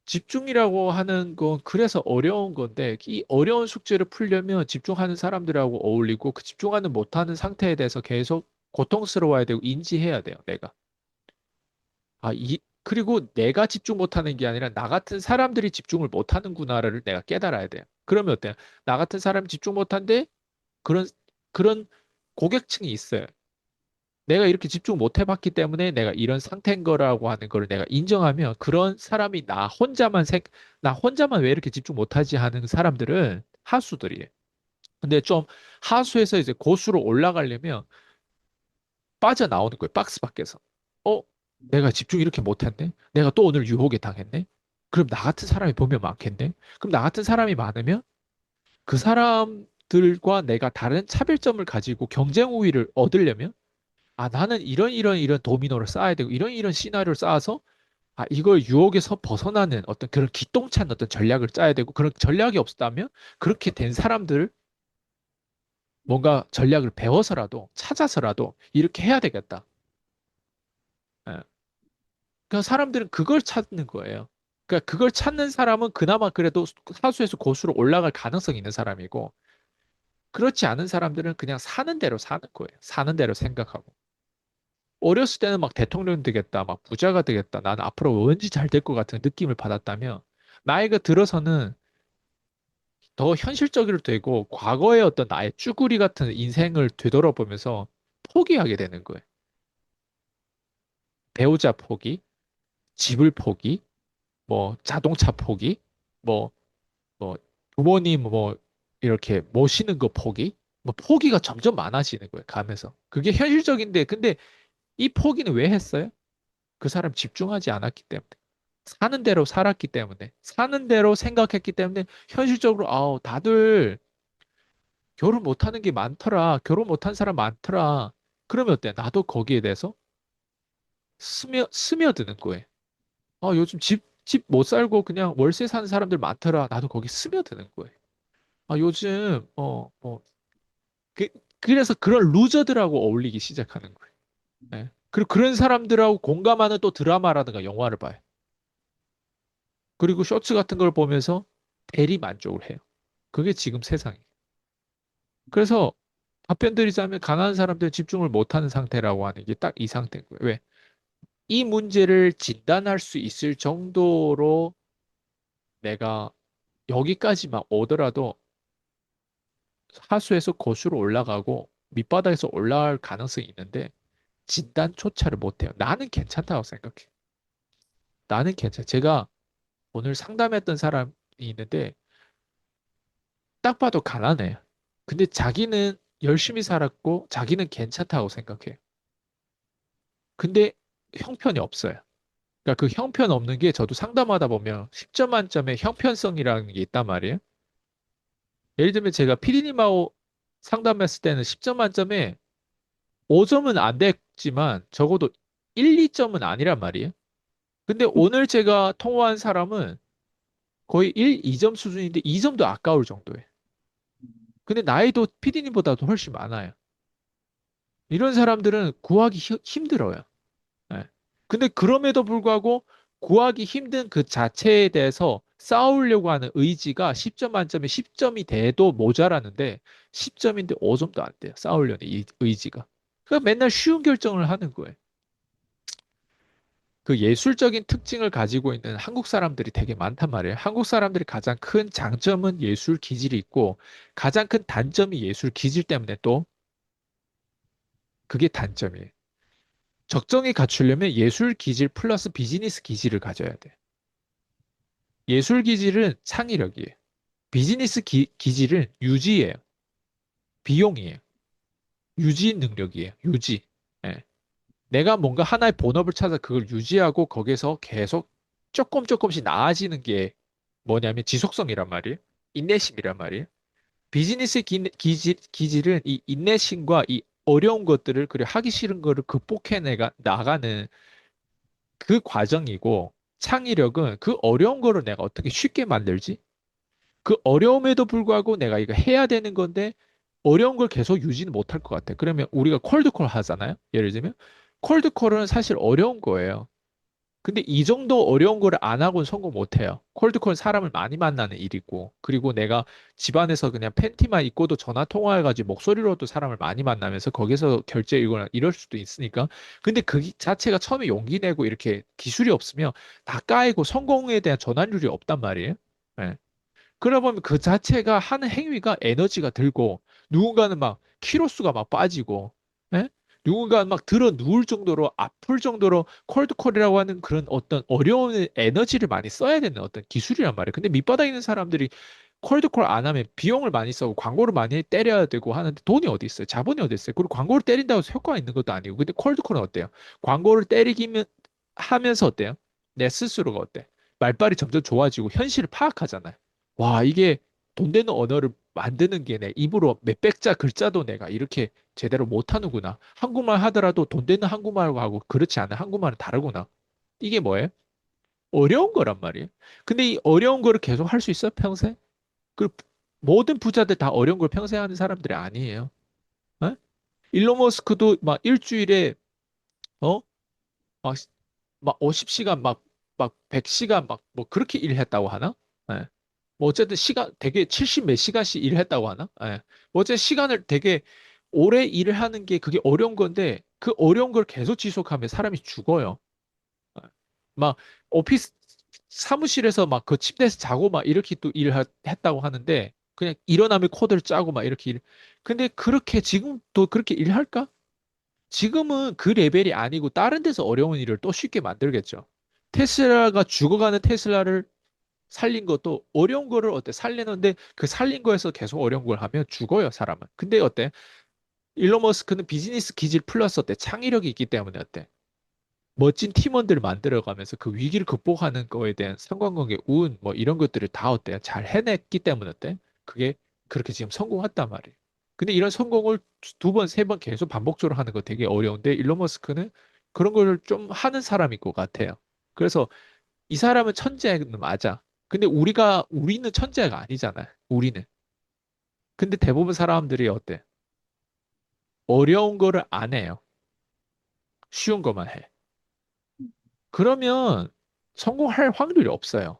S2: 집중이라고 하는 건 그래서 어려운 건데 이 어려운 숙제를 풀려면 집중하는 사람들하고 어울리고 그 집중하는 못하는 상태에 대해서 계속 고통스러워야 되고 인지해야 돼요, 내가. 그리고 내가 집중 못하는 게 아니라 나 같은 사람들이 집중을 못하는구나를 내가 깨달아야 돼요. 그러면 어때요? 나 같은 사람 집중 못한데 그런, 그런 고객층이 있어요. 내가 이렇게 집중 못 해봤기 때문에 내가 이런 상태인 거라고 하는 걸 내가 인정하면 그런 사람이 나 혼자만 왜 이렇게 집중 못하지 하는 사람들은 하수들이에요. 근데 좀 하수에서 이제 고수로 올라가려면 빠져나오는 거예요. 박스 밖에서. 어, 내가 집중 이렇게 못했네? 내가 또 오늘 유혹에 당했네? 그럼 나 같은 사람이 보면 많겠네? 그럼 나 같은 사람이 많으면 그 사람들과 내가 다른 차별점을 가지고 경쟁 우위를 얻으려면 나는 이런 도미노를 쌓아야 되고 이런 시나리오를 쌓아서 이걸 유혹에서 벗어나는 어떤 그런 기똥찬 어떤 전략을 짜야 되고 그런 전략이 없었다면 그렇게 된 사람들 뭔가 전략을 배워서라도 찾아서라도 이렇게 해야 되겠다. 예. 그러니까 사람들은 그걸 찾는 거예요. 그러니까 그걸 찾는 사람은 그나마 그래도 사수에서 고수로 올라갈 가능성이 있는 사람이고, 그렇지 않은 사람들은 그냥 사는 대로 사는 거예요. 사는 대로 생각하고. 어렸을 때는 막 대통령 되겠다, 막 부자가 되겠다, 나는 앞으로 왠지 잘 될 것 같은 느낌을 받았다면, 나이가 들어서는 더 현실적으로 되고, 과거의 어떤 나의 쭈구리 같은 인생을 되돌아보면서 포기하게 되는 거예요. 배우자 포기, 집을 포기, 뭐 자동차 포기, 뭐 뭐 부모님 뭐 이렇게 모시는 거 포기, 뭐 포기가 점점 많아지는 거예요. 가면서 그게 현실적인데 근데 이 포기는 왜 했어요? 그 사람 집중하지 않았기 때문에 사는 대로 살았기 때문에 사는 대로 생각했기 때문에 현실적으로 다들 결혼 못하는 게 많더라. 결혼 못한 사람 많더라. 그러면 어때? 나도 거기에 대해서 스며드는 거예요. 요즘 집 못 살고 그냥 월세 사는 사람들 많더라. 나도 거기 스며드는 거예요. 요즘 그, 그래서 그런 루저들하고 어울리기 시작하는 거예요. 예. 그리고 그런 사람들하고 공감하는 또 드라마라든가 영화를 봐요. 그리고 쇼츠 같은 걸 보면서 대리 만족을 해요. 그게 지금 세상이에요. 그래서 답변 드리자면 가난한 사람들은 집중을 못하는 상태라고 하는 게 딱 이 상태인 거예요. 왜? 이 문제를 진단할 수 있을 정도로 내가 여기까지만 오더라도 하수에서 고수로 올라가고 밑바닥에서 올라갈 가능성이 있는데 진단조차를 못해요. 나는 괜찮다고 생각해. 나는 괜찮아. 제가 오늘 상담했던 사람이 있는데 딱 봐도 가난해. 근데 자기는 열심히 살았고 자기는 괜찮다고 생각해. 근데 형편이 없어요. 그러니까 그 형편 없는 게 저도 상담하다 보면 10점 만점에 형편성이라는 게 있단 말이에요. 예를 들면 제가 피디님하고 상담했을 때는 10점 만점에 5점은 안 됐지만 적어도 1, 2점은 아니란 말이에요. 근데 오늘 제가 통화한 사람은 거의 1, 2점 수준인데 2점도 아까울 정도예요. 근데 나이도 피디님보다도 훨씬 많아요. 이런 사람들은 구하기 힘들어요. 예. 근데 그럼에도 불구하고 구하기 힘든 그 자체에 대해서 싸우려고 하는 의지가 10점 만점에 10점이 돼도 모자라는데 10점인데 5점도 안 돼요. 싸우려는 이 의지가. 그러니까 맨날 쉬운 결정을 하는 거예요. 그 예술적인 특징을 가지고 있는 한국 사람들이 되게 많단 말이에요. 한국 사람들이 가장 큰 장점은 예술 기질이 있고 가장 큰 단점이 예술 기질 때문에 또 그게 단점이에요. 적정히 갖추려면 예술 기질 플러스 비즈니스 기질을 가져야 돼. 예술 기질은 창의력이에요. 비즈니스 기질은 유지예요. 비용이에요. 유지 능력이에요. 유지. 예. 내가 뭔가 하나의 본업을 찾아 그걸 유지하고 거기서 계속 조금 조금씩 나아지는 게 뭐냐면 지속성이란 말이에요. 인내심이란 말이에요. 비즈니스 기질은 이 인내심과 이 어려운 것들을 그리고 하기 싫은 거를 극복해 내가 나가는 그 과정이고 창의력은 그 어려운 거를 내가 어떻게 쉽게 만들지? 그 어려움에도 불구하고 내가 이거 해야 되는 건데 어려운 걸 계속 유지는 못할 것 같아. 그러면 우리가 콜드콜 하잖아요. 예를 들면 콜드콜은 사실 어려운 거예요. 근데 이 정도 어려운 거를 안 하고는 성공 못 해요. 콜드콜은 사람을 많이 만나는 일이고, 그리고 내가 집안에서 그냥 팬티만 입고도 전화 통화해가지고 목소리로도 사람을 많이 만나면서 거기서 결제이거나 이럴 수도 있으니까. 근데 그 자체가 처음에 용기 내고 이렇게 기술이 없으면 다 까이고 성공에 대한 전환율이 없단 말이에요. 예. 그러다 보면 그 자체가 하는 행위가 에너지가 들고 누군가는 막 키로수가 막 빠지고 예? 누군가는 막 들어 누울 정도로 아플 정도로 콜드콜이라고 하는 그런 어떤 어려운 에너지를 많이 써야 되는 어떤 기술이란 말이에요. 근데 밑바닥에 있는 사람들이 콜드콜 안 하면 비용을 많이 써고 광고를 많이 때려야 되고 하는데 돈이 어디 있어요? 자본이 어디 있어요? 그리고 광고를 때린다고 해서 효과가 있는 것도 아니고. 근데 콜드콜은 어때요? 광고를 때리기면 하면서 어때요? 내 스스로가 어때? 말빨이 점점 좋아지고 현실을 파악하잖아요. 와, 이게 돈 되는 언어를 만드는 게 내 입으로 몇백 자 글자도 내가 이렇게 제대로 못하는구나. 한국말 하더라도 돈 되는 한국말하고 그렇지 않은 한국말은 다르구나. 이게 뭐예요? 어려운 거란 말이에요. 근데 이 어려운 거를 계속 할 수 있어, 평생? 그 모든 부자들 다 어려운 걸 평생 하는 사람들이 아니에요. 어? 일론 머스크도 막 일주일에 어? 막, 막 50시간 막 100시간 막 뭐 그렇게 일했다고 하나? 예. 뭐 어쨌든 시간 되게 70 몇 시간씩 일했다고 하나? 예. 뭐 어쨌든 시간을 되게 오래 일을 하는 게 그게 어려운 건데 그 어려운 걸 계속 지속하면 사람이 죽어요. 예. 막 오피스 사무실에서 막 그 침대에서 자고 막 이렇게 또 했다고 하는데 그냥 일어나면 코드를 짜고 막 이렇게 근데 그렇게 지금도 그렇게 일할까? 지금은 그 레벨이 아니고 다른 데서 어려운 일을 또 쉽게 만들겠죠. 테슬라가 죽어가는 테슬라를 살린 것도 어려운 거를 어때? 살리는데 그 살린 거에서 계속 어려운 걸 하면 죽어요, 사람은. 근데 어때? 일론 머스크는 비즈니스 기질 플러스 어때? 창의력이 있기 때문에 어때? 멋진 팀원들을 만들어가면서 그 위기를 극복하는 거에 대한 상관관계, 운, 뭐 이런 것들을 다 어때요? 잘 해냈기 때문에 어때? 그게 그렇게 지금 성공했단 말이에요. 근데 이런 성공을 두 번, 세 번 계속 반복적으로 하는 거 되게 어려운데 일론 머스크는 그런 걸 좀 하는 사람일 것 같아요. 그래서 이 사람은 천재는 맞아. 근데 우리는 천재가 아니잖아요. 우리는. 근데 대부분 사람들이 어때? 어려운 거를 안 해요. 쉬운 것만 해. 그러면 성공할 확률이 없어요.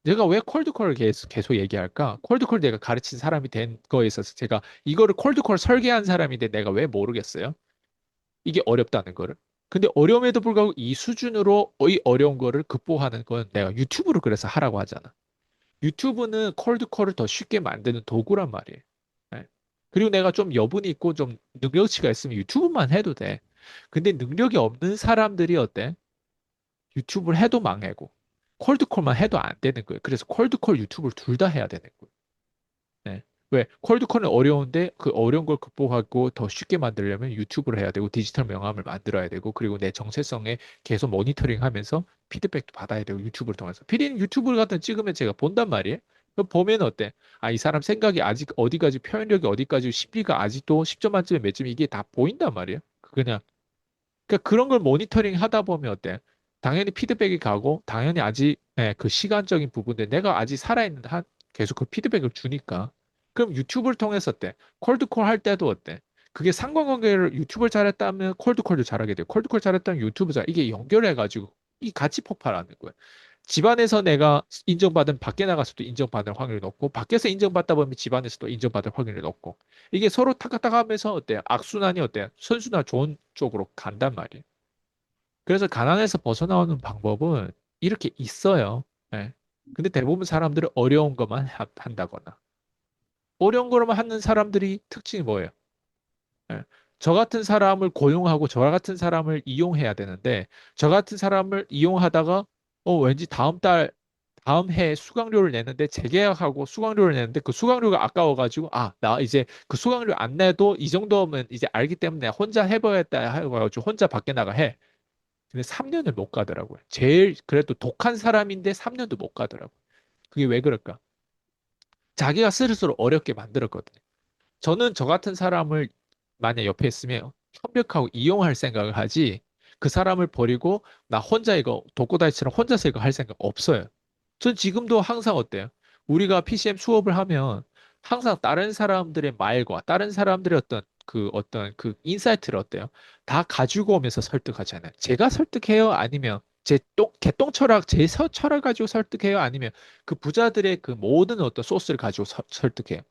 S2: 내가 왜 콜드콜을 계속 얘기할까? 콜드콜 내가 가르친 사람이 된 거에 있어서 제가 이거를 콜드콜 설계한 사람인데 내가 왜 모르겠어요? 이게 어렵다는 거를. 근데 어려움에도 불구하고 이 수준으로 이 어려운 거를 극복하는 건 내가 유튜브를 그래서 하라고 하잖아. 유튜브는 콜드콜을 더 쉽게 만드는 도구란 말이에요. 네. 그리고 내가 좀 여분이 있고 좀 능력치가 있으면 유튜브만 해도 돼. 근데 능력이 없는 사람들이 어때? 유튜브를 해도 망하고 콜드콜만 해도 안 되는 거예요. 그래서 콜드콜 유튜브를 둘 다 해야 되는 거예요. 네. 왜? 콜드콜은 어려운데 그 어려운 걸 극복하고 더 쉽게 만들려면 유튜브를 해야 되고 디지털 명함을 만들어야 되고 그리고 내 정체성에 계속 모니터링 하면서 피드백도 받아야 되고 유튜브를 통해서. 피디는 유튜브를 갖다 찍으면 제가 본단 말이에요. 그럼 보면 어때? 아, 이 사람 생각이 아직 어디까지 표현력이 어디까지 심리가 아직도 10점 만점에 몇 점 이게 다 보인단 말이에요. 그냥 그러니까 그런 걸 모니터링 하다 보면 어때? 당연히 피드백이 가고 당연히 아직 그 시간적인 부분들 내가 아직 살아있는 한 계속 그 피드백을 주니까 그럼 유튜브를 통해서 어때? 콜드콜 할 때도 어때? 그게 상관관계를 유튜브를 잘했다면 콜드콜도 잘하게 돼요. 콜드콜 잘했다면 유튜브 잘 이게 연결해가지고 이 같이 폭발하는 거예요. 집안에서 내가 인정받은 밖에 나가서도 인정받을 확률이 높고 밖에서 인정받다 보면 집안에서도 인정받을 확률이 높고 이게 서로 탁탁탁 하면서 어때요? 악순환이 어때요? 선순환 좋은 쪽으로 간단 말이에요. 그래서 가난에서 벗어나오는 방법은 이렇게 있어요. 예. 근데 대부분 사람들은 어려운 것만 한다거나 어려운 거로만 하는 사람들이 특징이 뭐예요? 예. 저 같은 사람을 고용하고 저 같은 사람을 이용해야 되는데 저 같은 사람을 이용하다가 왠지 다음 해 수강료를 내는데 재계약하고 수강료를 내는데 그 수강료가 아까워가지고 나 이제 그 수강료 안 내도 이 정도면 이제 알기 때문에 혼자 해봐야겠다 해가지고 혼자 밖에 나가 해. 근데 3년을 못 가더라고요. 제일 그래도 독한 사람인데 3년도 못 가더라고요. 그게 왜 그럴까? 자기가 스스로 어렵게 만들었거든요. 저는 저 같은 사람을 만약 옆에 있으면 협력하고 이용할 생각을 하지 그 사람을 버리고 나 혼자 이거 독고다이처럼 혼자서 이거 할 생각 없어요. 전 지금도 항상 어때요? 우리가 PCM 수업을 하면 항상 다른 사람들의 말과 다른 사람들의 어떤 그 인사이트를 어때요? 다 가지고 오면서 설득하잖아요. 제가 설득해요? 아니면 개똥 철학, 철학 가지고 설득해요? 아니면 그 부자들의 그 모든 어떤 소스를 가지고 설득해요?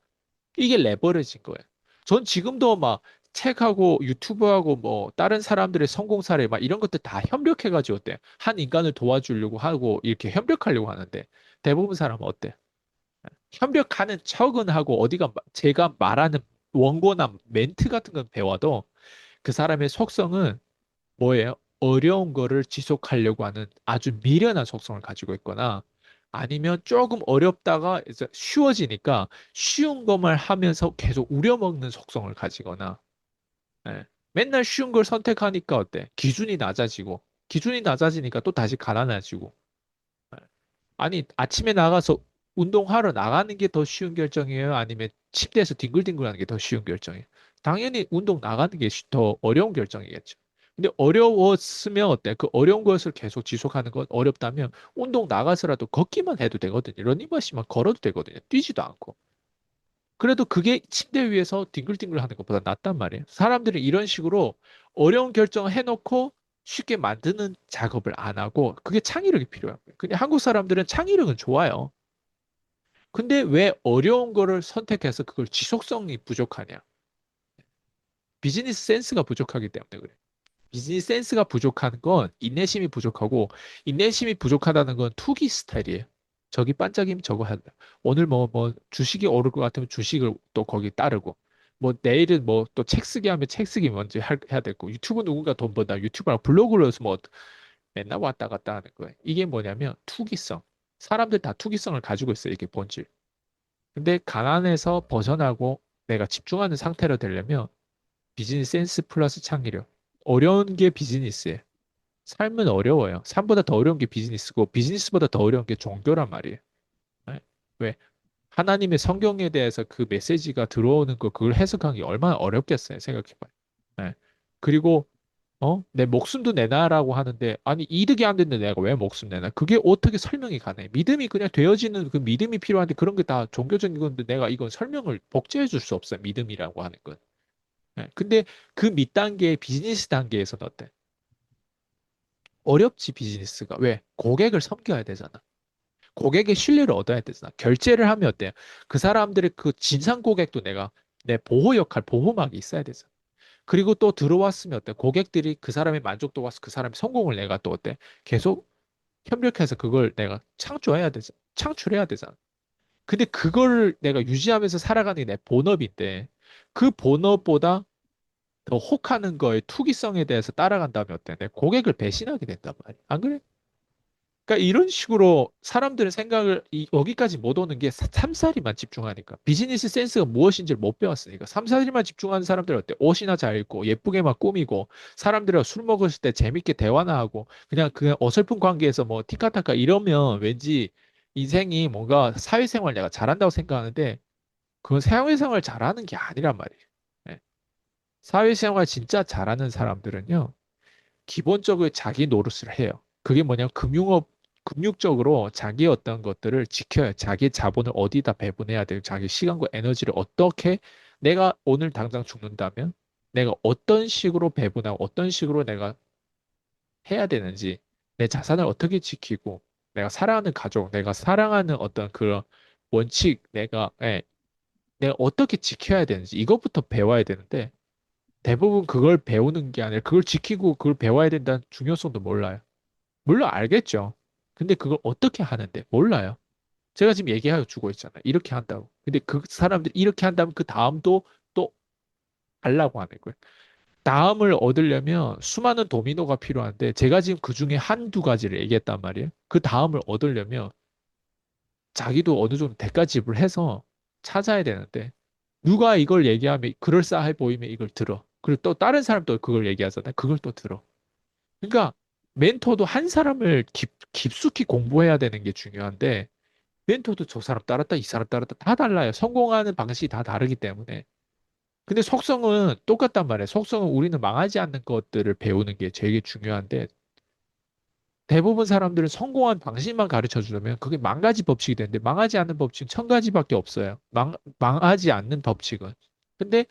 S2: 이게 레버리지인 거예요. 전 지금도 막 책하고 유튜브하고 뭐 다른 사람들의 성공 사례 막 이런 것들 다 협력해가지고 어때? 한 인간을 도와주려고 하고 이렇게 협력하려고 하는데 대부분 사람은 어때? 협력하는 척은 하고 제가 말하는 원고나 멘트 같은 건 배워도 그 사람의 속성은 뭐예요? 어려운 거를 지속하려고 하는 아주 미련한 속성을 가지고 있거나 아니면 조금 어렵다가 이제 쉬워지니까 쉬운 것만 하면서 계속 우려먹는 속성을 가지거나 예. 맨날 쉬운 걸 선택하니까 어때? 기준이 낮아지니까 또 다시 가난해지고 아니 아침에 나가서 운동하러 나가는 게 더 쉬운 결정이에요? 아니면 침대에서 뒹굴뒹굴하는 게 더 쉬운 결정이에요? 당연히 운동 나가는 게 더 어려운 결정이겠죠. 근데 어려웠으면 어때? 그 어려운 것을 계속 지속하는 건 어렵다면 운동 나가서라도 걷기만 해도 되거든요. 러닝머신만 걸어도 되거든요. 뛰지도 않고. 그래도 그게 침대 위에서 뒹굴뒹굴 하는 것보다 낫단 말이에요. 사람들은 이런 식으로 어려운 결정을 해놓고 쉽게 만드는 작업을 안 하고 그게 창의력이 필요한 거예요. 근데 한국 사람들은 창의력은 좋아요. 근데 왜 어려운 거를 선택해서 그걸 지속성이 부족하냐? 비즈니스 센스가 부족하기 때문에 그래. 비즈니스 센스가 부족한 건 인내심이 부족하고 인내심이 부족하다는 건 투기 스타일이에요. 저기 반짝이면 저거 한다. 오늘 뭐 주식이 오를 것 같으면 주식을 또 거기 따르고 뭐 내일은 뭐 또 책 쓰기 하면 책 쓰기 먼저 해야 되고 유튜브 누군가 돈 번다. 유튜브랑 블로그를 해서 뭐 맨날 왔다 갔다 하는 거예요. 이게 뭐냐면 투기성. 사람들 다 투기성을 가지고 있어요. 이게 본질. 근데 가난에서 벗어나고 내가 집중하는 상태로 되려면 비즈니스 센스 플러스 창의력. 어려운 게 비즈니스예요. 삶은 어려워요. 삶보다 더 어려운 게 비즈니스고 비즈니스보다 더 어려운 게 종교란 말이에요. 네? 왜? 하나님의 성경에 대해서 그 메시지가 들어오는 거 그걸 해석하는 게 얼마나 어렵겠어요. 생각해봐요. 네. 그리고 내 목숨도 내놔라고 하는데 아니 이득이 안 됐는데 내가 왜 목숨 내놔? 그게 어떻게 설명이 가능해? 믿음이 그냥 되어지는 그 믿음이 필요한데 그런 게 다 종교적인 건데 내가 이건 설명을 복제해 줄 수 없어요. 믿음이라고 하는 건. 근데 그 밑단계 비즈니스 단계에서는 어때? 어렵지 비즈니스가. 왜? 고객을 섬겨야 되잖아. 고객의 신뢰를 얻어야 되잖아. 결제를 하면 어때요? 그 사람들의 그 진상 고객도 내가 내 보호 역할, 보호막이 있어야 되잖아. 그리고 또 들어왔으면 어때? 고객들이 그 사람의 만족도와 그 사람의 성공을 내가 또 어때? 계속 협력해서 그걸 내가 창조해야 되잖아. 창출해야 되잖아. 근데 그걸 내가 유지하면서 살아가는 게 내 본업인데 그 본업보다 더 혹하는 거에 투기성에 대해서 따라간다면 어때? 내 고객을 배신하게 된단 말이야. 안 그래? 그러니까 이런 식으로 사람들의 생각을 여기까지 못 오는 게 삼사리만 집중하니까 비즈니스 센스가 무엇인지를 못 배웠으니까 삼사리만 집중하는 사람들 어때? 옷이나 잘 입고 예쁘게만 꾸미고 사람들이랑 술 먹었을 때 재밌게 대화나 하고 그냥 어설픈 관계에서 뭐 티카타카 이러면 왠지 인생이 뭔가 사회생활 내가 잘한다고 생각하는데 그건 사회생활 잘하는 게 아니란 말이에요. 예. 사회생활 진짜 잘하는 사람들은요. 기본적으로 자기 노릇을 해요. 그게 뭐냐면 금융적으로 자기 어떤 것들을 지켜요. 자기 자본을 어디다 배분해야 되고, 자기 시간과 에너지를 어떻게 내가 오늘 당장 죽는다면 내가 어떤 식으로 배분하고 어떤 식으로 내가 해야 되는지, 내 자산을 어떻게 지키고, 내가 사랑하는 가족, 내가 사랑하는 어떤 그런 원칙, 내가 어떻게 지켜야 되는지 이것부터 배워야 되는데 대부분 그걸 배우는 게 아니라 그걸 지키고 그걸 배워야 된다는 중요성도 몰라요. 물론 알겠죠. 근데 그걸 어떻게 하는데 몰라요. 제가 지금 얘기하여 주고 있잖아요. 이렇게 한다고. 근데 그 사람들이 이렇게 한다면 그 다음도 또 하려고 하는 거예요. 다음을 얻으려면 수많은 도미노가 필요한데 제가 지금 그 중에 한두 가지를 얘기했단 말이에요. 그 다음을 얻으려면 자기도 어느 정도 대가 지불해서 찾아야 되는데 누가 이걸 얘기하면 그럴싸해 보이면 이걸 들어. 그리고 또 다른 사람도 그걸 얘기하잖아요. 그걸 또 들어. 그러니까 멘토도 한 사람을 깊숙이 공부해야 되는 게 중요한데 멘토도 저 사람 따랐다 이 사람 따랐다 다 달라요. 성공하는 방식이 다 다르기 때문에. 근데 속성은 똑같단 말이에요. 속성은 우리는 망하지 않는 것들을 배우는 게 제일 중요한데 대부분 사람들은 성공한 방식만 가르쳐 주려면 그게 만 가지 법칙이 되는데 망하지 않는 법칙은 천 가지밖에 없어요. 망하지 않는 법칙은. 근데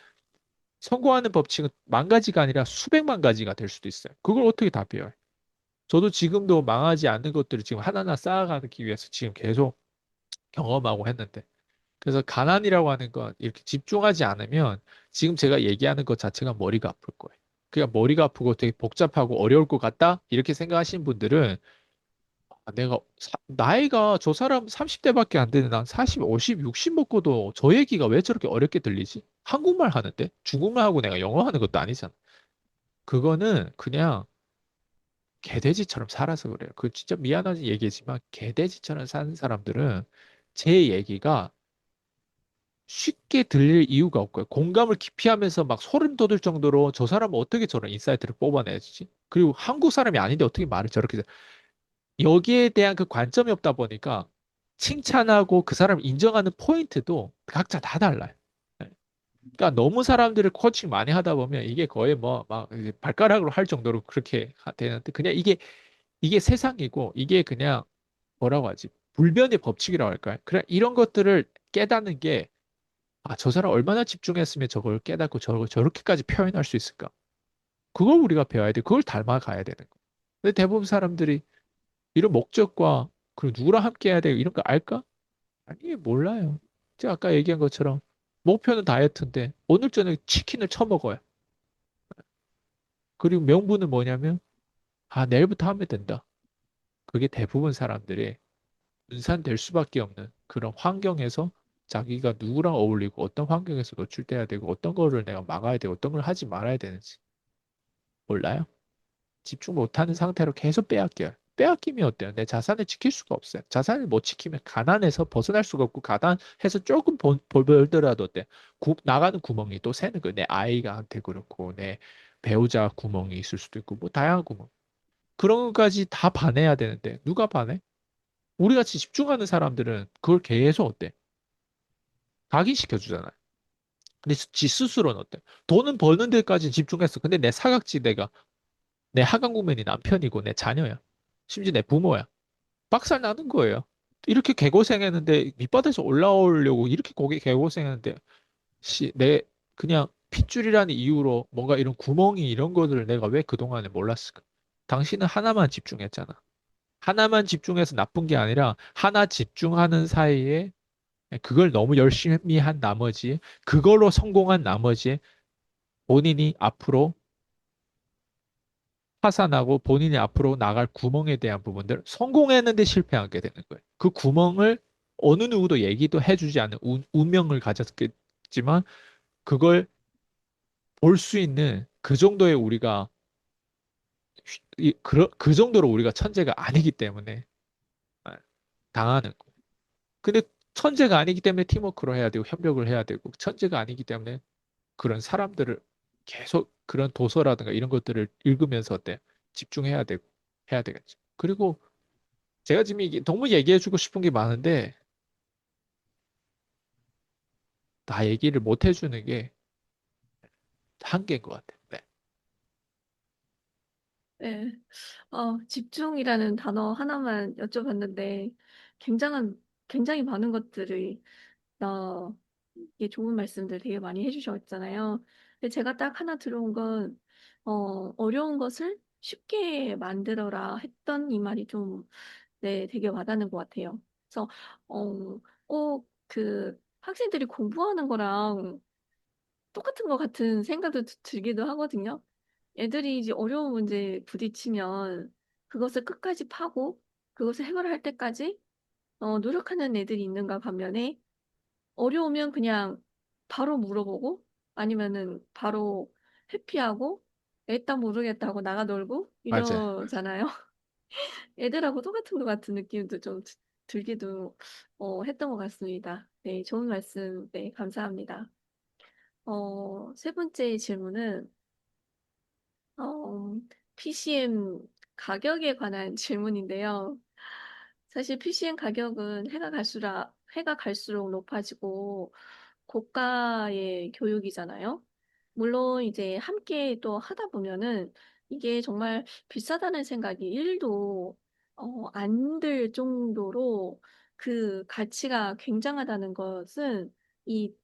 S2: 성공하는 법칙은 만 가지가 아니라 수백만 가지가 될 수도 있어요. 그걸 어떻게 다 배워요? 저도 지금도 망하지 않는 것들을 지금 하나하나 쌓아가기 위해서 지금 계속 경험하고 했는데. 그래서 가난이라고 하는 건 이렇게 집중하지 않으면 지금 제가 얘기하는 것 자체가 머리가 아플 거예요. 그러니까 머리가 아프고 되게 복잡하고 어려울 것 같다? 이렇게 생각하시는 분들은 나이가 저 사람 30대밖에 안 되는 난 40, 50, 60 먹고도 저 얘기가 왜 저렇게 어렵게 들리지? 한국말 하는데? 중국말 하고 내가 영어 하는 것도 아니잖아. 그거는 그냥 개돼지처럼 살아서 그래요. 그 진짜 미안한 얘기지만 개돼지처럼 사는 사람들은 제 얘기가 쉽게 들릴 이유가 없고요. 공감을 깊이 하면서 막 소름 돋을 정도로 저 사람은 어떻게 저런 인사이트를 뽑아내지? 그리고 한국 사람이 아닌데 어떻게 말을 저렇게 여기에 대한 그 관점이 없다 보니까 칭찬하고 그 사람을 인정하는 포인트도 각자 다 달라요. 네. 그러니까 너무 사람들을 코칭 많이 하다 보면 이게 거의 뭐 막 발가락으로 할 정도로 그렇게 되는데 그냥 이게 세상이고 이게 그냥 뭐라고 하지? 불변의 법칙이라고 할까요? 그래 이런 것들을 깨닫는 게 아, 저 사람 얼마나 집중했으면 저걸 깨닫고 저걸 저렇게까지 표현할 수 있을까? 그걸 우리가 배워야 돼. 그걸 닮아가야 되는 거. 근데 대부분 사람들이 이런 목적과 그리고 누구랑 함께 해야 되고 이런 거 알까? 아니, 몰라요. 제가 아까 얘기한 것처럼 목표는 다이어트인데 오늘 저녁 치킨을 처먹어요. 그리고 명분은 뭐냐면 아, 내일부터 하면 된다. 그게 대부분 사람들의 분산될 수밖에 없는 그런 환경에서 자기가 누구랑 어울리고 어떤 환경에서 노출돼야 되고 어떤 거를 내가 막아야 되고 어떤 걸 하지 말아야 되는지 몰라요. 집중 못하는 상태로 계속 빼앗겨요. 빼앗기면 어때요? 내 자산을 지킬 수가 없어요. 자산을 못 지키면 가난해서 벗어날 수가 없고 가난해서 조금 벌더라도 어때? 나가는 구멍이 또 새는 거예요. 내 아이가한테 그렇고 내 배우자 구멍이 있을 수도 있고 뭐 다양한 구멍. 그런 것까지 다 반해야 되는데 누가 반해? 우리 같이 집중하는 사람들은 그걸 계속 어때? 각인시켜 주잖아요. 근데 지 스스로는 어때? 돈은 버는 데까지 집중했어. 근데 내 사각지대가 내 하강구맨이 남편이고 내 자녀야. 심지어 내 부모야. 박살 나는 거예요. 이렇게 개고생했는데 밑바닥에서 올라오려고 이렇게 고개 개고생했는데 내 그냥 핏줄이라는 이유로 뭔가 이런 구멍이 이런 것들을 내가 왜 그동안에 몰랐을까? 당신은 하나만 집중했잖아. 하나만 집중해서 나쁜 게 아니라 하나 집중하는 사이에 그걸 너무 열심히 한 나머지, 그걸로 성공한 나머지 본인이 앞으로 파산하고 본인이 앞으로 나갈 구멍에 대한 부분들 성공했는데 실패하게 되는 거예요. 그 구멍을 어느 누구도 얘기도 해주지 않는 운명을 가졌겠지만 그걸 볼 수 있는 그 정도의 우리가 그 정도로 우리가 천재가 아니기 때문에 아, 당하는 거예요. 근데 천재가 아니기 때문에 팀워크로 해야 되고 협력을 해야 되고 천재가 아니기 때문에 그런 사람들을 계속 그런 도서라든가 이런 것들을 읽으면서 어때 집중해야 되고 해야 되겠죠. 그리고 제가 지금 이게 너무 얘기해주고 싶은 게 많은데 다 얘기를 못 해주는 게 한계인 것 같아요. 네.
S1: 네. 집중이라는 단어 하나만 여쭤봤는데 굉장히 많은 것들이 이게 좋은 말씀들 되게 많이 해주셨잖아요. 근데 제가 딱 하나 들어온 건, 어려운 것을 쉽게 만들어라 했던 이 말이 좀, 네, 되게 와닿는 것 같아요. 그래서, 꼭 학생들이 공부하는 거랑 똑같은 것 같은 생각도 들기도 하거든요. 애들이 이제 어려운 문제에 부딪히면 그것을 끝까지 파고 그것을 해결할 때까지 노력하는 애들이 있는가 반면에 어려우면 그냥 바로 물어보고 아니면은 바로 회피하고 애딴 모르겠다고 나가 놀고
S2: 맞아요.
S1: 이러잖아요. 애들하고 똑같은 것 같은 느낌도 좀 들기도 했던 것 같습니다. 네, 좋은 말씀, 네, 감사합니다. 세 번째 질문은 어, PCM 가격에 관한 질문인데요. 사실 PCM 가격은 해가 갈수록 높아지고 고가의 교육이잖아요. 물론 이제 함께 또 하다 보면은 이게 정말 비싸다는 생각이 1도 안 들 정도로 그 가치가 굉장하다는 것은 이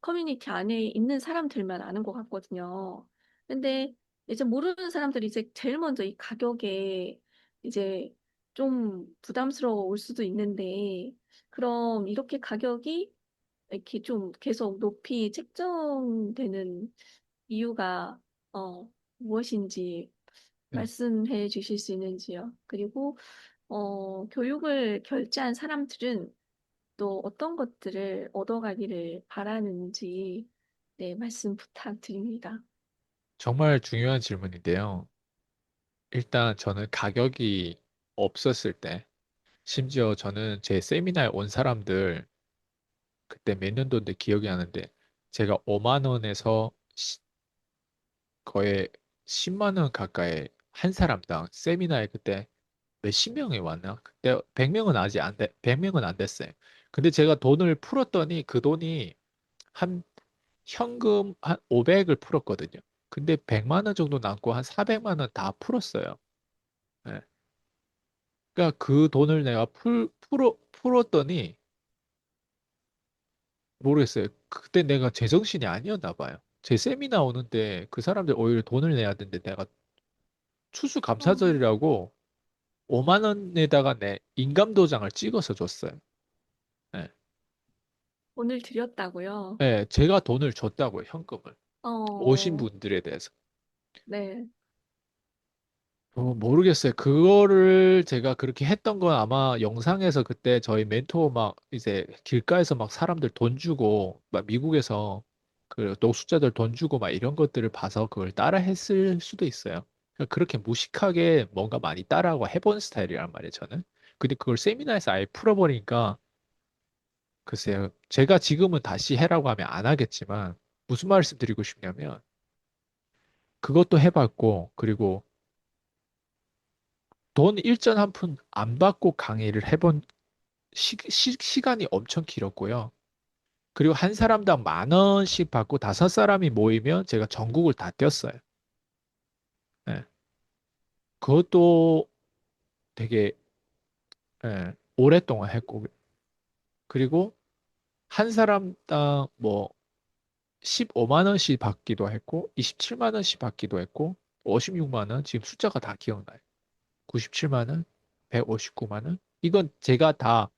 S1: 커뮤니티 안에 있는 사람들만 아는 것 같거든요. 근데 이제 모르는 사람들이 이제 제일 먼저 이 가격에 이제 좀 부담스러울 수도 있는데, 그럼 이렇게 가격이 이렇게 좀 계속 높이 책정되는 이유가 무엇인지
S2: 네.
S1: 말씀해 주실 수 있는지요? 그리고 교육을 결제한 사람들은 또 어떤 것들을 얻어가기를 바라는지 네, 말씀 부탁드립니다.
S2: 정말 중요한 질문인데요. 일단 저는 가격이 없었을 때, 심지어 저는 제 세미나에 온 사람들, 그때 몇 년도인데 기억이 나는데, 제가 5만 원에서 거의 10만 원 가까이 한 사람당 세미나에 그때 몇십 명이 왔나? 그때 100명은 아직 안 돼, 100명은 안 됐어요. 근데 제가 돈을 풀었더니 그 돈이 한 현금 한 500을 풀었거든요. 근데 100만 원 정도 남고 한 400만 원 다 풀었어요. 예. 그러니까 그 돈을 내가 풀었더니 모르겠어요. 그때 내가 제정신이 아니었나 봐요. 제 세미나 오는데 그 사람들 오히려 돈을 내야 되는데 내가
S1: 어,
S2: 추수감사절이라고 5만 원에다가 내 인감도장을 찍어서 줬어요. 예.
S1: 오늘 드렸다고요?
S2: 예, 제가 돈을 줬다고요, 현금을. 오신
S1: 어,
S2: 분들에 대해서.
S1: 네.
S2: 모르겠어요. 그거를 제가 그렇게 했던 건 아마 영상에서 그때 저희 멘토 막 이제 길가에서 막 사람들 돈 주고 막 미국에서 그 노숙자들 돈 주고 막 이런 것들을 봐서 그걸 따라 했을 수도 있어요. 그러니까 그렇게 무식하게 뭔가 많이 따라하고 해본 스타일이란 말이에요, 저는. 근데 그걸 세미나에서 아예 풀어버리니까 글쎄요. 제가 지금은 다시 해라고 하면 안 하겠지만 무슨 말씀 드리고 싶냐면 그것도 해봤고 그리고 돈 일전 한 푼 안 받고 강의를 해본 시간이 엄청 길었고요. 그리고 한 사람당 10,000원씩 받고 5사람이 모이면 제가 전국을 다 뛰었어요. 예. 그것도 되게 오랫동안 했고 그리고 한 사람당 뭐 15만 원씩 받기도 했고 27만 원씩 받기도 했고 56만 원 지금 숫자가 다 기억나요. 97만 원? 159만 원? 이건 제가 다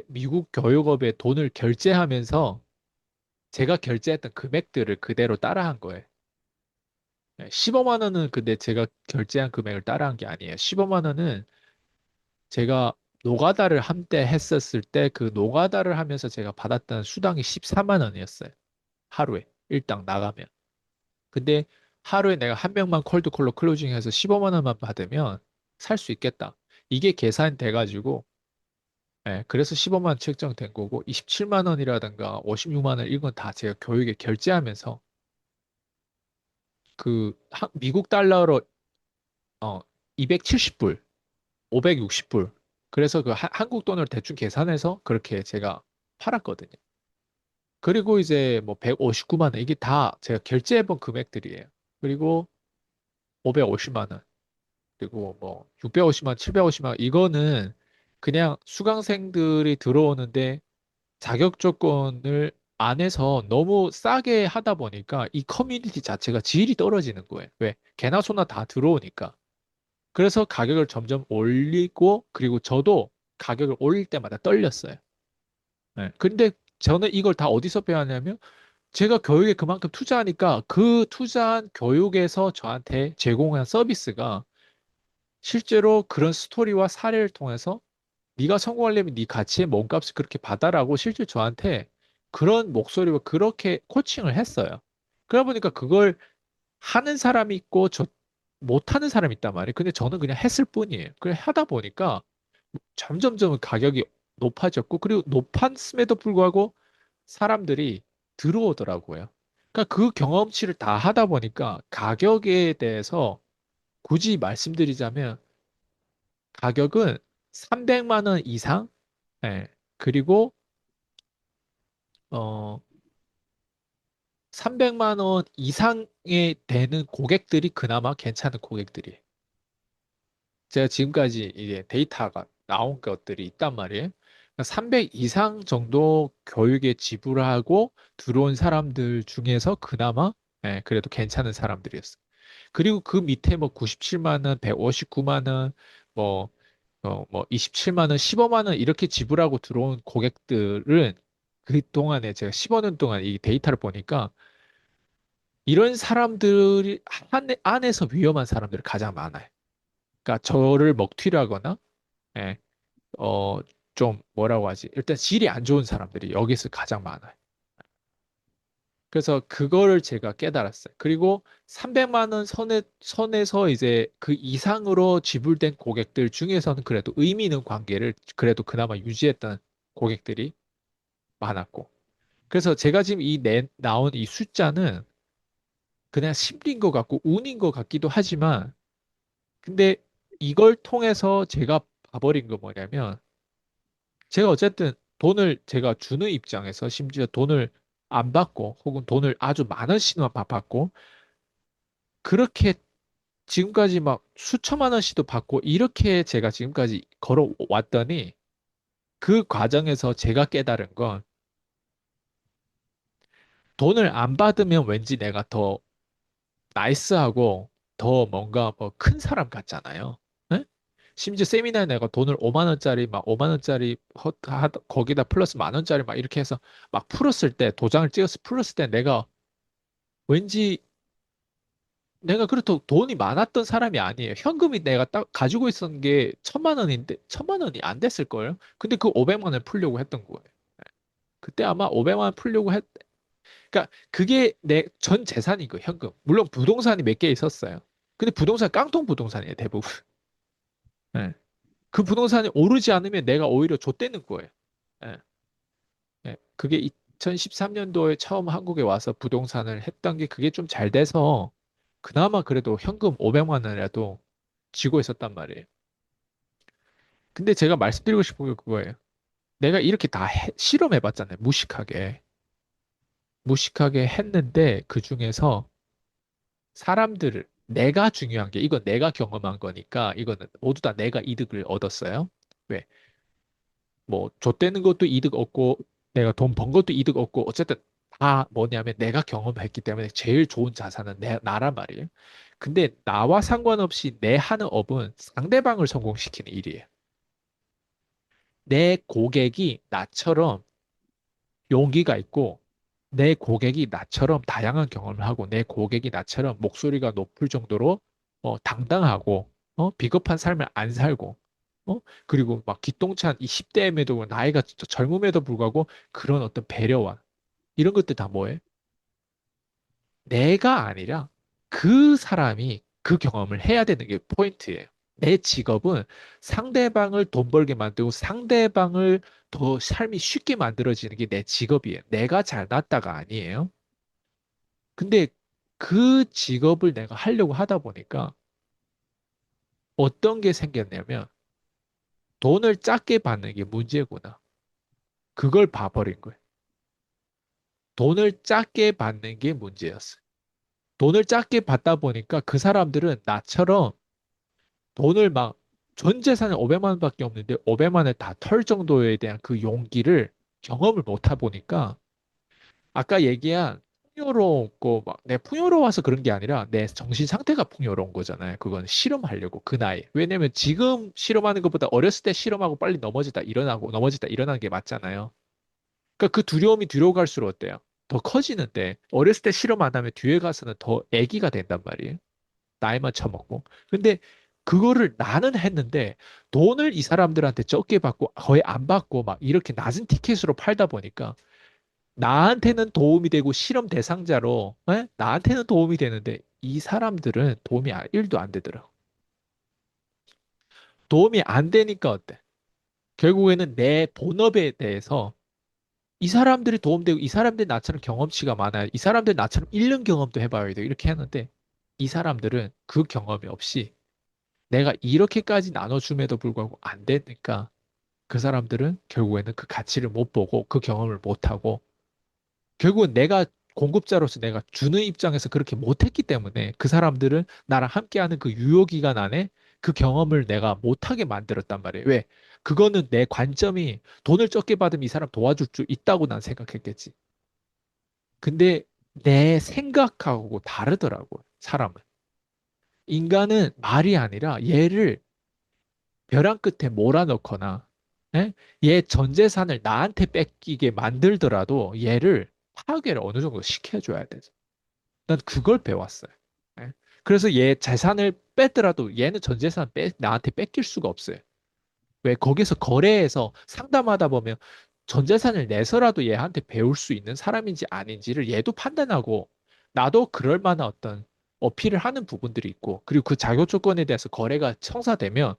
S2: 미국 교육업에 돈을 결제하면서 제가 결제했던 금액들을 그대로 따라한 거예요. 15만 원은 근데 제가 결제한 금액을 따라한 게 아니에요. 15만 원은 제가 노가다를 한때 했었을 때 그 노가다를 하면서 제가 받았던 수당이 14만 원이었어요. 하루에. 일당 나가면. 근데 하루에 내가 한 명만 콜드콜로 클로징해서 15만 원만 받으면 살 수 있겠다. 이게 계산돼 가지고 그래서 15만 원 책정된 거고 27만 원이라든가 56만 원 이건 다 제가 교육에 결제하면서 미국 달러로 270불, 560불. 그래서 한국 돈을 대충 계산해서 그렇게 제가 팔았거든요. 그리고 이제 뭐 159만 원 이게 다 제가 결제해본 금액들이에요. 그리고 550만 원. 그리고 뭐 650만, 750만 이거는 그냥 수강생들이 들어오는데 자격 조건을 안에서 너무 싸게 하다 보니까 이 커뮤니티 자체가 질이 떨어지는 거예요. 왜? 개나 소나 다 들어오니까. 그래서 가격을 점점 올리고 그리고 저도 가격을 올릴 때마다 떨렸어요. 네. 근데 저는 이걸 다 어디서 배웠냐면 제가 교육에 그만큼 투자하니까 그 투자한 교육에서 저한테 제공한 서비스가 실제로 그런 스토리와 사례를 통해서 네가 성공하려면 네 가치의 몸값을 그렇게 받아라고 실제 저한테 그런 목소리와 그렇게 코칭을 했어요. 그러다 보니까 그걸 하는 사람이 있고 저 못하는 사람이 있단 말이에요. 근데 저는 그냥 했을 뿐이에요. 그래 하다 보니까 점점점 가격이 높아졌고 그리고 높았음에도 불구하고 사람들이 들어오더라고요. 그러니까 그 경험치를 다 하다 보니까 가격에 대해서 굳이 말씀드리자면 가격은 300만 원 이상, 예, 그리고 어 300만 원 이상에 되는 고객들이 그나마 괜찮은 고객들이에요. 제가 지금까지 이제 데이터가 나온 것들이 있단 말이에요. 300 이상 정도 교육에 지불하고 들어온 사람들 중에서 그나마 그래도 괜찮은 사람들이었어요. 그리고 그 밑에 뭐 97만 원, 159만 원, 뭐, 뭐 27만 원, 15만 원 이렇게 지불하고 들어온 고객들은 그동안에 제가 15년 동안 이 데이터를 보니까 이런 사람들이 안에서 위험한 사람들이 가장 많아요. 그러니까 저를 먹튀를 하거나 예, 어, 좀 뭐라고 하지? 일단 질이 안 좋은 사람들이 여기서 가장 많아요. 그래서 그거를 제가 깨달았어요. 그리고 300만 원 선에서 이제 그 이상으로 지불된 고객들 중에서는 그래도 의미 있는 관계를 그래도 그나마 유지했던 고객들이 많았고. 그래서 제가 지금 나온 이 숫자는 그냥 심리인 것 같고 운인 것 같기도 하지만 근데 이걸 통해서 제가 봐버린 거 뭐냐면 제가 어쨌든 돈을 제가 주는 입장에서 심지어 돈을 안 받고 혹은 돈을 아주 많은 신호만 받고 그렇게 지금까지 막 수천만 원씩도 받고 이렇게 제가 지금까지 걸어왔더니 그 과정에서 제가 깨달은 건 돈을 안 받으면 왠지 내가 더 나이스하고 더 뭔가 뭐 큰 사람 같잖아요. 네? 심지어 세미나에 내가 돈을 5만 원짜리 막 5만 원짜리 거기다 플러스 만 원짜리 막 이렇게 해서 막 풀었을 때 도장을 찍어서 풀었을 때 내가 왠지 내가 그렇다고 돈이 많았던 사람이 아니에요. 현금이 내가 딱 가지고 있었던 게 1,000만 원인데 1,000만 원이 안 됐을 거예요. 근데 그 500만 원 풀려고 했던 거예요. 그때 아마 500만 원 풀려고 그러니까 그게 내 전 재산인 거예요. 현금. 물론 부동산이 몇 개 있었어요. 근데 부동산 깡통 부동산이에요. 대부분. 예. 그 부동산이 오르지 않으면 내가 오히려 좆되는 거예요. 예. 예. 그게 2013년도에 처음 한국에 와서 부동산을 했던 게 그게 좀 잘 돼서 그나마 그래도 현금 500만 원이라도 쥐고 있었단 말이에요. 근데 제가 말씀드리고 싶은 게 그거예요. 내가 이렇게 다 실험해봤잖아요. 무식하게. 무식하게 했는데 그 중에서 사람들을 내가 중요한 게 이건 내가 경험한 거니까 이거는 모두 다 내가 이득을 얻었어요. 왜? 뭐 줬대는 것도 이득 얻고 내가 돈 번 것도 이득 얻고 어쨌든 다 뭐냐면 내가 경험했기 때문에 제일 좋은 자산은 나란 말이에요. 근데 나와 상관없이 내 하는 업은 상대방을 성공시키는 일이에요. 내 고객이 나처럼 용기가 있고, 내 고객이 나처럼 다양한 경험을 하고, 내 고객이 나처럼 목소리가 높을 정도로 당당하고, 비겁한 삶을 안 살고, 그리고 막 기똥찬 이 10대임에도 나이가 젊음에도 불구하고 그런 어떤 배려와 이런 것들 다 뭐예요? 내가 아니라 그 사람이 그 경험을 해야 되는 게 포인트예요. 내 직업은 상대방을 돈 벌게 만들고 상대방을 더 삶이 쉽게 만들어지는 게 내 직업이에요. 내가 잘났다가 아니에요. 근데 그 직업을 내가 하려고 하다 보니까 어떤 게 생겼냐면 돈을 작게 받는 게 문제구나. 그걸 봐버린 거예요. 돈을 작게 받는 게 문제였어요. 돈을 작게 받다 보니까 그 사람들은 나처럼 돈을 막 전 재산이 500만 원밖에 없는데 500만 원을 다 털 정도에 대한 그 용기를 경험을 못 하 보니까 아까 얘기한 풍요롭고 막 내 풍요로워서 그런 게 아니라 내 정신 상태가 풍요로운 거잖아요. 그건 실험하려고 그 나이. 왜냐면 지금 실험하는 것보다 어렸을 때 실험하고 빨리 넘어지다 일어나고 넘어지다 일어나는 게 맞잖아요. 그러니까 그 두려움이 뒤로 갈수록 어때요? 더 커지는데 어렸을 때 실험 안 하면 뒤에 가서는 더 애기가 된단 말이에요. 나이만 처먹고. 근데 그거를 나는 했는데 돈을 이 사람들한테 적게 받고 거의 안 받고 막 이렇게 낮은 티켓으로 팔다 보니까 나한테는 도움이 되고 실험 대상자로 나한테는 도움이 되는데 이 사람들은 도움이 1도 안 되더라고. 도움이 안 되니까 어때? 결국에는 내 본업에 대해서 이 사람들이 도움되고 이 사람들이 나처럼 경험치가 많아요. 이 사람들이 나처럼 잃는 경험도 해봐야 돼. 이렇게 하는데 이 사람들은 그 경험이 없이 내가 이렇게까지 나눠줌에도 불구하고 안 되니까 그 사람들은 결국에는 그 가치를 못 보고 그 경험을 못 하고 결국은 내가 공급자로서 내가 주는 입장에서 그렇게 못했기 때문에 그 사람들은 나랑 함께하는 그 유효기간 안에 그 경험을 내가 못하게 만들었단 말이에요. 왜? 그거는 내 관점이 돈을 적게 받으면 이 사람 도와줄 수 있다고 난 생각했겠지. 근데 내 생각하고 다르더라고요, 사람은. 인간은 말이 아니라 얘를 벼랑 끝에 몰아넣거나 예? 얘 전 재산을 나한테 뺏기게 만들더라도 얘를 파괴를 어느 정도 시켜줘야 되죠. 난 그걸 배웠어요. 예? 그래서 얘 재산을 뺐더라도 얘는 전 재산 나한테 뺏길 수가 없어요. 왜 거기서 거래해서 상담하다 보면 전 재산을 내서라도 얘한테 배울 수 있는 사람인지 아닌지를 얘도 판단하고 나도 그럴 만한 어떤 어필을 하는 부분들이 있고 그리고 그 자격 조건에 대해서 거래가 성사되면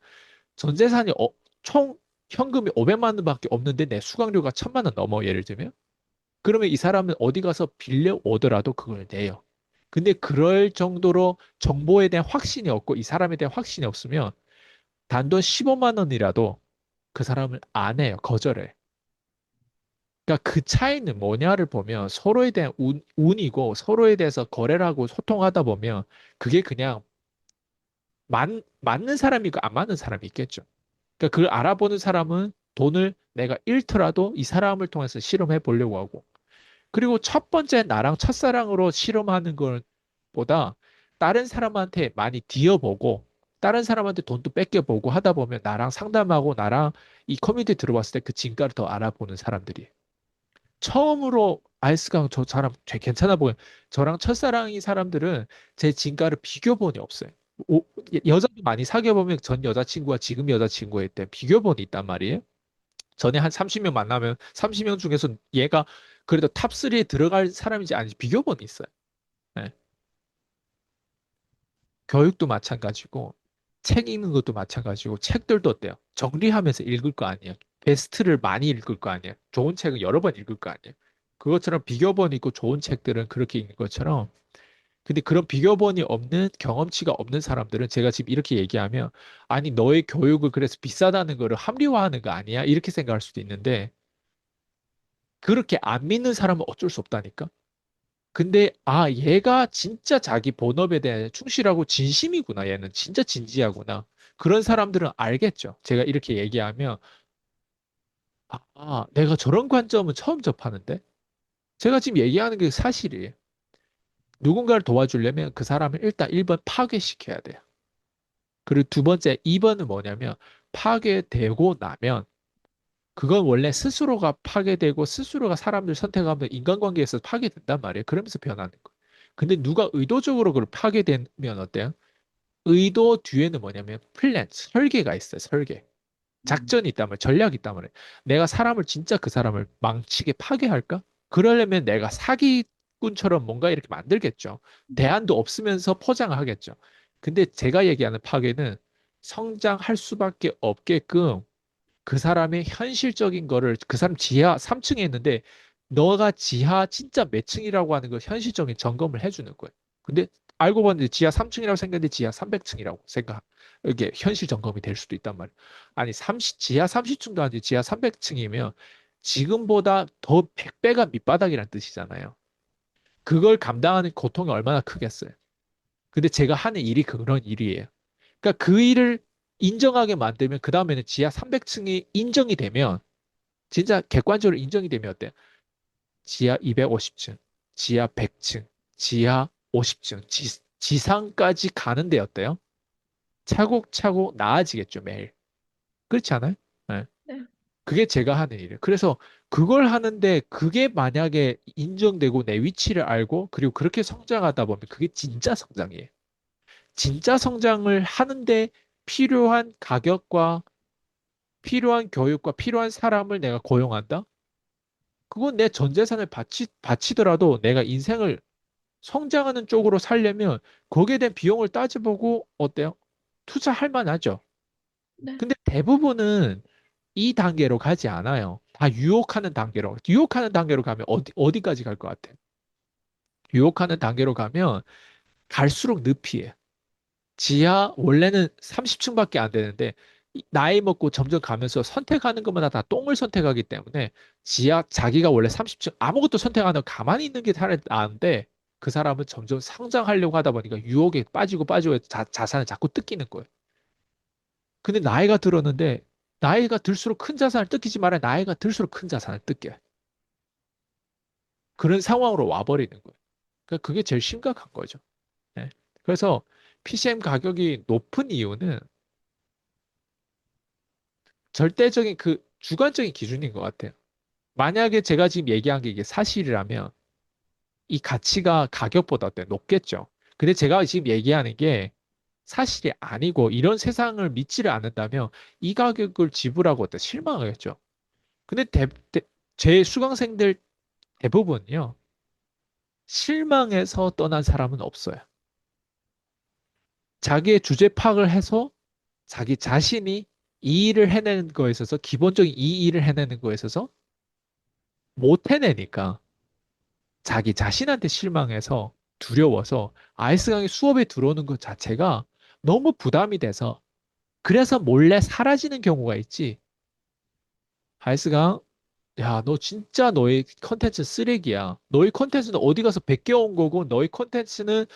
S2: 전 재산이 총 현금이 500만 원밖에 없는데 내 수강료가 1000만 원 넘어 예를 들면 그러면 이 사람은 어디 가서 빌려 오더라도 그걸 내요. 근데 그럴 정도로 정보에 대한 확신이 없고 이 사람에 대한 확신이 없으면 단돈 15만 원이라도 그 사람을 안 해요. 거절해. 그러니까 그 차이는 뭐냐를 보면 서로에 대한 운이고 서로에 대해서 거래를 하고 소통하다 보면 그게 그냥 맞는 사람이 있고 안 맞는 사람이 있겠죠. 그러니까 그걸 알아보는 사람은 돈을 내가 잃더라도 이 사람을 통해서 실험해 보려고 하고. 그리고 첫 번째 나랑 첫사랑으로 실험하는 것보다 다른 사람한테 많이 뒤어보고 다른 사람한테 돈도 뺏겨보고 하다 보면 나랑 상담하고 나랑 이 커뮤니티 들어왔을 때 그 진가를 더 알아보는 사람들이. 처음으로 아이스강 저 사람 괜찮아 보여. 저랑 첫사랑인 사람들은 제 진가를 비교본이 없어요. 여자도 많이 사귀어 보면 전 여자친구와 지금 여자친구에 대한 비교본이 있단 말이에요. 전에 한 30명 만나면 30명 중에서 얘가 그래도 탑3에 들어갈 사람인지 아닌지 비교본이 있어요. 네. 교육도 마찬가지고 책 읽는 것도 마찬가지고 책들도 어때요? 정리하면서 읽을 거 아니에요. 베스트를 많이 읽을 거 아니에요. 좋은 책은 여러 번 읽을 거 아니에요. 그것처럼 비교본이 있고 좋은 책들은 그렇게 읽는 것처럼 근데 그런 비교본이 없는 경험치가 없는 사람들은 제가 지금 이렇게 얘기하면 아니 너의 교육을 그래서 비싸다는 거를 합리화하는 거 아니야? 이렇게 생각할 수도 있는데 그렇게 안 믿는 사람은 어쩔 수 없다니까. 근데 아 얘가 진짜 자기 본업에 대해 충실하고 진심이구나. 얘는 진짜 진지하구나. 그런 사람들은 알겠죠. 제가 이렇게 얘기하면 내가 저런 관점은 처음 접하는데. 제가 지금 얘기하는 게 사실이에요. 누군가를 도와주려면 그 사람을 일단 1번 파괴시켜야 돼요. 그리고 두 번째, 2번은 뭐냐면 파괴되고 나면 그건 원래 스스로가 파괴되고 스스로가 사람들 선택하면 인간관계에서 파괴된단 말이에요. 그러면서 변하는 거예요. 근데 누가 의도적으로 그걸 파괴되면 어때요? 의도 뒤에는 뭐냐면 플랜, 설계가 있어요. 설계. 작전이 있단 말이에요. 전략이 있단 말이에요. 내가 사람을 진짜 그 사람을 망치게 파괴할까? 그러려면 내가 사기꾼처럼 뭔가 이렇게 만들겠죠. 대안도 없으면서 포장을 하겠죠. 근데 제가 얘기하는 파괴는 성장할 수밖에 없게끔 그 사람의 현실적인 거를 그 사람 지하 3층에 있는데 너가 지하 진짜 몇 층이라고 하는 걸 현실적인 점검을 해주는 거예요. 근데 알고 봤는데 지하 3층이라고 생각했는데 지하 300층이라고 생각. 이게 현실 점검이 될 수도 있단 말이에요. 아니 지하 30층도 아니지 지하 300층이면 지금보다 더 100배가 밑바닥이란 뜻이잖아요. 그걸 감당하는 고통이 얼마나 크겠어요. 근데 제가 하는 일이 그런 일이에요. 그러니까 그 일을 인정하게 만들면 그 다음에는 지하 300층이 인정이 되면 진짜 객관적으로 인정이 되면 어때요? 지하 250층, 지하 100층, 지하 50층, 지상까지 가는데 어때요? 차곡차곡 나아지겠죠, 매일. 그렇지 않아요? 네.
S1: 네.
S2: 그게 제가 하는 일이에요. 그래서 그걸 하는데 그게 만약에 인정되고 내 위치를 알고 그리고 그렇게 성장하다 보면 그게 진짜 성장이에요. 진짜 성장을 하는데 필요한 가격과 필요한 교육과 필요한 사람을 내가 고용한다? 그건 내 전 재산을 바치더라도 내가 인생을 성장하는 쪽으로 살려면 거기에 대한 비용을 따져보고 어때요? 투자할 만하죠.
S1: 네.
S2: 근데 대부분은 이 단계로 가지 않아요. 다 유혹하는 단계로. 유혹하는 단계로 가면 어디까지 갈 것 같아요? 유혹하는 단계로 가면 갈수록 늪이에요. 지하 원래는 30층밖에 안 되는데 나이 먹고 점점 가면서 선택하는 것마다 다 똥을 선택하기 때문에 지하 자기가 원래 30층 아무것도 선택 안 하고 가만히 있는 게 차라리 나은데 그 사람은 점점 성장하려고 하다 보니까 유혹에 빠지고 자산을 자꾸 뜯기는 거예요. 근데 나이가 들었는데 나이가 들수록 큰 자산을 뜯기지 말아야 나이가 들수록 큰 자산을 뜯겨요. 그런 상황으로 와버리는 거예요. 그러니까 그게 제일 심각한 거죠. 네. 그래서 PCM 가격이 높은 이유는 절대적인 그 주관적인 기준인 것 같아요. 만약에 제가 지금 얘기한 게 이게 사실이라면 이 가치가 가격보다 어때 높겠죠. 근데 제가 지금 얘기하는 게 사실이 아니고 이런 세상을 믿지를 않는다면 이 가격을 지불하고 어때 실망하겠죠. 근데 제 수강생들 대부분요 실망해서 떠난 사람은 없어요. 자기의 주제 파악을 해서 자기 자신이 이 일을 해내는 거에 있어서 기본적인 이 일을 해내는 거에 있어서 못 해내니까 자기 자신한테 실망해서 두려워서 아이스 강의 수업에 들어오는 것 자체가 너무 부담이 돼서 그래서 몰래 사라지는 경우가 있지. 아이스 강, 야, 너 진짜 너의 컨텐츠 쓰레기야. 너의 컨텐츠는 어디 가서 베껴온 거고 너의 컨텐츠는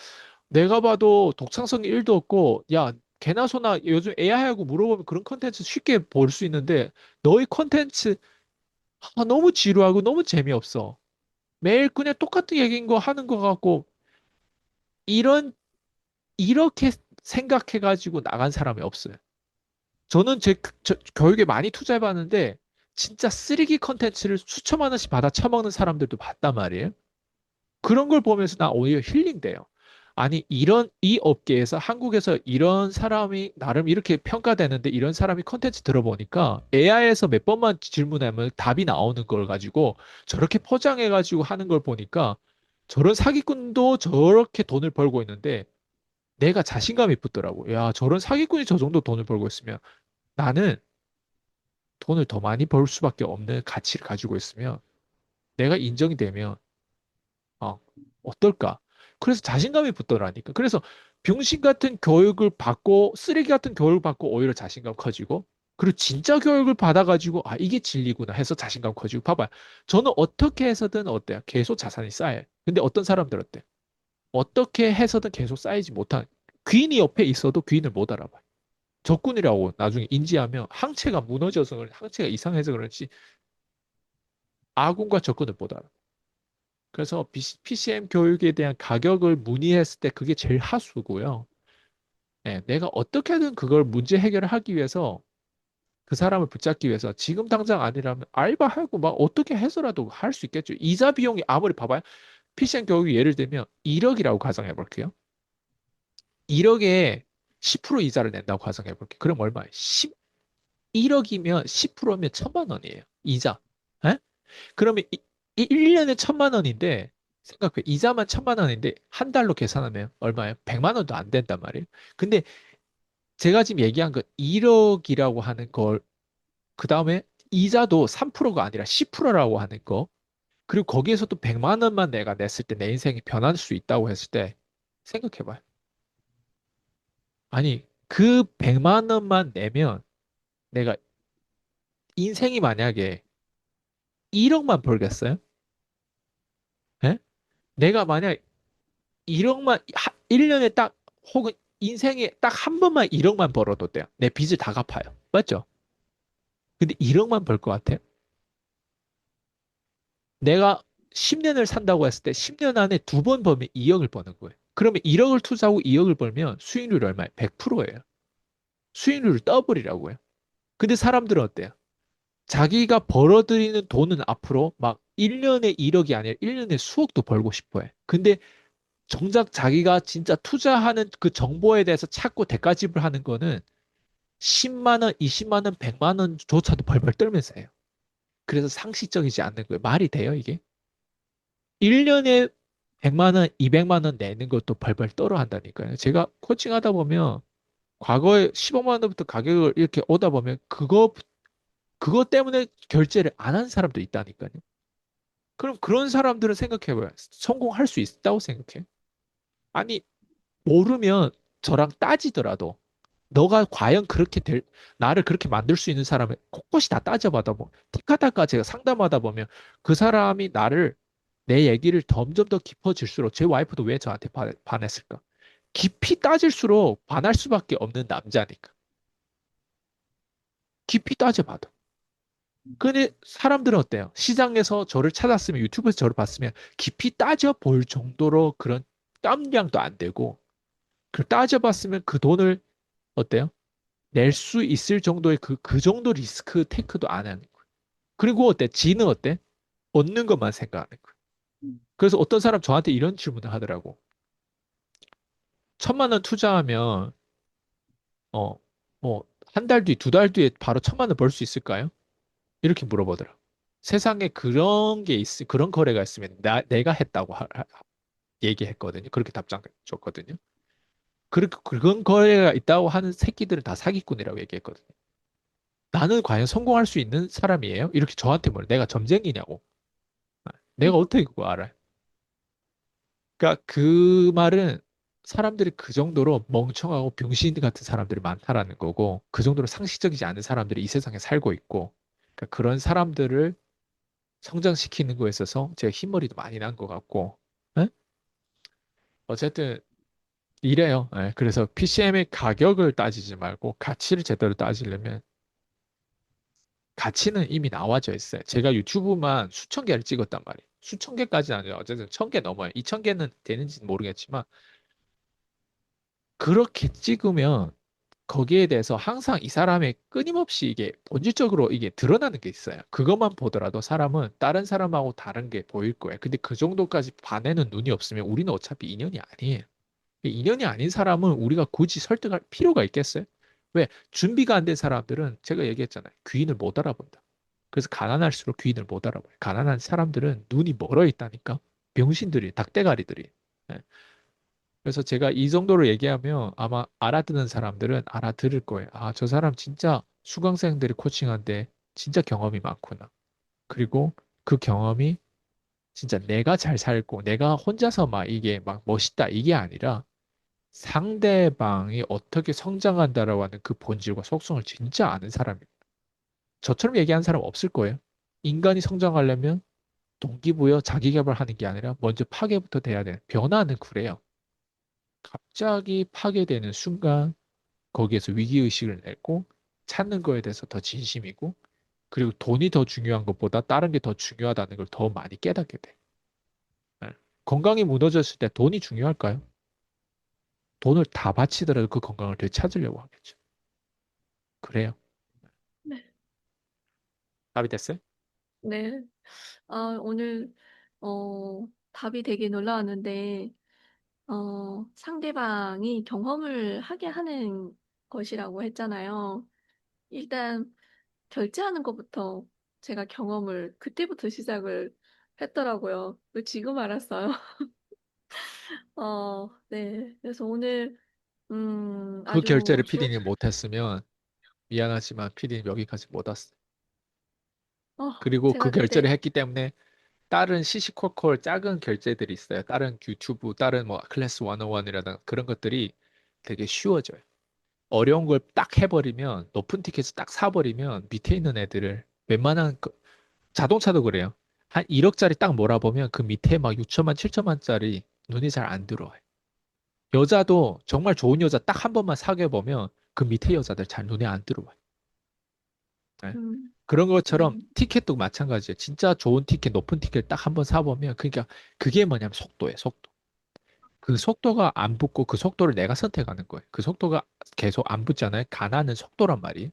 S2: 내가 봐도 독창성이 1도 없고 야, 개나 소나 요즘 AI하고 물어보면 그런 컨텐츠 쉽게 볼 수 있는데 너의 컨텐츠 너무 지루하고 너무 재미없어. 매일 그냥 똑같은 얘기인 거 하는 거 같고 이런 이렇게 생각해가지고 나간 사람이 없어요. 저는 교육에 많이 투자해봤는데 진짜 쓰레기 컨텐츠를 수천만 원씩 받아 처먹는 사람들도 봤단 말이에요. 그런 걸 보면서 나 오히려 힐링돼요. 아니, 이 업계에서 한국에서 이런 사람이 나름 이렇게 평가되는데 이런 사람이 컨텐츠 들어보니까 AI에서 몇 번만 질문하면 답이 나오는 걸 가지고 저렇게 포장해가지고 하는 걸 보니까 저런 사기꾼도 저렇게 돈을 벌고 있는데 내가 자신감이 붙더라고. 야, 저런 사기꾼이 저 정도 돈을 벌고 있으면 나는 돈을 더 많이 벌 수밖에 없는 가치를 가지고 있으면 내가 인정이 되면 어떨까? 그래서 자신감이 붙더라니까. 그래서 병신 같은 교육을 받고 쓰레기 같은 교육을 받고 오히려 자신감 커지고 그리고 진짜 교육을 받아가지고 이게 진리구나 해서 자신감 커지고 봐봐요. 저는 어떻게 해서든 어때요? 계속 자산이 쌓여요. 근데 어떤 사람들 어때? 어떻게 해서든 계속 쌓이지 못한 귀인이 옆에 있어도 귀인을 못 알아봐요. 적군이라고 나중에 인지하면 항체가 무너져서 항체가 이상해서 그런지 아군과 적군을 못 알아. 그래서 PCM 교육에 대한 가격을 문의했을 때 그게 제일 하수고요. 예, 내가 어떻게든 그걸 문제 해결을 하기 위해서 그 사람을 붙잡기 위해서 지금 당장 아니라면 알바하고 막 어떻게 해서라도 할 수 있겠죠. 이자 비용이 아무리 봐봐요. PCM 교육이 예를 들면 1억이라고 가정해 볼게요. 1억에 10% 이자를 낸다고 가정해 볼게요. 그럼 얼마예요? 1억이면 10%면 1,000만 원이에요. 이자. 예? 그러면 1년에 1,000만 원인데 생각해. 이자만 1,000만 원인데 한 달로 계산하면 얼마예요? 100만 원도 안 된단 말이에요. 근데 제가 지금 얘기한 건 1억이라고 하는 걸 그 다음에 이자도 3%가 아니라 10%라고 하는 거. 그리고 거기에서 또 100만 원만 내가 냈을 때 내 인생이 변할 수 있다고 했을 때 생각해봐요. 아니, 그 100만 원만 내면 내가 인생이 만약에 1억만 벌겠어요? 예? 내가 만약 1억만, 1년에 딱, 혹은 인생에 딱 한 번만 1억만 벌어도 돼요. 내 빚을 다 갚아요. 맞죠? 근데 1억만 벌 것 같아요? 내가 10년을 산다고 했을 때 10년 안에 두 번 벌면 2억을 버는 거예요. 그러면 1억을 투자하고 2억을 벌면 수익률이 얼마예요? 100%예요. 수익률을 더블이라고요. 근데 사람들은 어때요? 자기가 벌어들이는 돈은 앞으로 막 1년에 1억이 아니라 1년에 수억도 벌고 싶어 해. 근데 정작 자기가 진짜 투자하는 그 정보에 대해서 찾고 대가집을 하는 거는 10만 원, 20만 원, 100만 원조차도 벌벌 떨면서 해요. 그래서 상식적이지 않는 거예요. 말이 돼요, 이게? 1년에 100만 원, 200만 원 내는 것도 벌벌 떨어 한다니까요. 제가 코칭하다 보면 과거에 15만 원부터 가격을 이렇게 오다 보면 그거 때문에 결제를 안 한 사람도 있다니까요. 그럼 그런 사람들은 생각해봐요. 성공할 수 있다고 생각해? 아니, 모르면 저랑 따지더라도 너가 과연 나를 그렇게 만들 수 있는 사람을 곳곳이 다 따져봐다 보면, 티카타카 제가 상담하다 보면 그 사람이 내 얘기를 점점 더 깊어질수록 제 와이프도 왜 저한테 반했을까? 깊이 따질수록 반할 수밖에 없는 남자니까. 깊이 따져봐도. 근데 사람들은 어때요? 시장에서 저를 찾았으면, 유튜브에서 저를 봤으면 깊이 따져볼 정도로 그런 땀량도 안 되고, 그 따져봤으면 그 돈을 어때요? 낼 수 있을 정도의 그 정도 리스크 테이크도 안 하는 거예요. 그리고 어때? 지는 어때? 얻는 것만 생각하는 거예요. 그래서 어떤 사람 저한테 이런 질문을 하더라고. 1,000만 원 투자하면, 어, 뭐, 한 달 뒤, 두 달 뒤에 바로 1,000만 원 벌 수 있을까요? 이렇게 물어보더라. 세상에 그런 거래가 있으면 내가 했다고 얘기했거든요. 그렇게 답장 줬거든요. 그런 거래가 있다고 하는 새끼들은 다 사기꾼이라고 얘기했거든요. 나는 과연 성공할 수 있는 사람이에요? 이렇게 저한테 물어. 내가 점쟁이냐고. 내가 어떻게 그거 알아요? 그러니까 그 말은 사람들이 그 정도로 멍청하고 병신 같은 사람들이 많다라는 거고, 그 정도로 상식적이지 않은 사람들이 이 세상에 살고 있고, 그러니까 그런 사람들을 성장시키는 거에 있어서 제가 흰머리도 많이 난 것 같고, 예? 어쨌든 이래요. 예, 그래서 PCM의 가격을 따지지 말고 가치를 제대로 따지려면 가치는 이미 나와져 있어요. 제가 유튜브만 수천 개를 찍었단 말이에요. 수천 개까지는 아니죠. 어쨌든 1,000개 넘어요. 2,000개는 되는지는 모르겠지만 그렇게 찍으면 거기에 대해서 항상 이 사람의 끊임없이 이게 본질적으로 이게 드러나는 게 있어요. 그것만 보더라도 사람은 다른 사람하고 다른 게 보일 거예요. 근데 그 정도까지 반에는 눈이 없으면 우리는 어차피 인연이 아니에요. 인연이 아닌 사람은 우리가 굳이 설득할 필요가 있겠어요? 왜? 준비가 안 된 사람들은 제가 얘기했잖아요. 귀인을 못 알아본다. 그래서 가난할수록 귀인을 못 알아봐요. 가난한 사람들은 눈이 멀어 있다니까. 병신들이, 닭대가리들이. 예. 그래서 제가 이 정도로 얘기하면 아마 알아듣는 사람들은 알아들을 거예요. 아, 저 사람 진짜 수강생들이 코칭한데 진짜 경험이 많구나. 그리고 그 경험이 진짜 내가 잘 살고 내가 혼자서 막 이게 막 멋있다 이게 아니라 상대방이 어떻게 성장한다라고 하는 그 본질과 속성을 진짜 아는 사람이에요. 저처럼 얘기하는 사람 없을 거예요. 인간이 성장하려면 동기부여, 자기계발하는 게 아니라 먼저 파괴부터 돼야 되는 변화는 그래요. 갑자기 파괴되는 순간 거기에서 위기의식을 내고 찾는 거에 대해서 더 진심이고 그리고 돈이 더 중요한 것보다 다른 게 더 중요하다는 걸 더 많이 깨닫게 돼. 건강이 무너졌을 때 돈이 중요할까요? 돈을 다 바치더라도 그 건강을 되찾으려고 하겠죠. 그래요.
S1: 네.
S2: 답이 됐어요?
S1: 네. 오늘, 답이 되게 놀라웠는데, 상대방이 경험을 하게 하는 것이라고 했잖아요. 일단, 결제하는 것부터 제가 경험을 그때부터 시작을 했더라고요. 지금 알았어요. 네. 그래서 오늘,
S2: 그 결제를
S1: 아주
S2: 피디님이 못했으면 미안하지만 피디님 여기까지 못 왔어요. 그리고 그
S1: 제가
S2: 결제를
S1: 그때,
S2: 했기 때문에 다른 시시콜콜 작은 결제들이 있어요. 다른 유튜브, 다른 뭐 클래스 101이라든 그런 것들이 되게 쉬워져요. 어려운 걸 딱 해버리면 높은 티켓을 딱 사버리면 밑에 있는 애들을 웬만한 자동차도 그래요. 한 1억짜리 딱 몰아보면 그 밑에 막 6천만, 7천만짜리 눈이 잘 안 들어와요. 여자도 정말 좋은 여자 딱 한 번만 사귀어 보면 그 밑에 여자들 잘 눈에 안 들어와요. 네.
S1: 음,
S2: 그런 것처럼
S1: 음,
S2: 티켓도 마찬가지예요. 진짜 좋은 티켓, 높은 티켓 딱 한 번 사보면 그러니까 그게 뭐냐면 속도예요, 속도. 그 속도가 안 붙고 그 속도를 내가 선택하는 거예요. 그 속도가 계속 안 붙잖아요. 가나는 속도란 말이.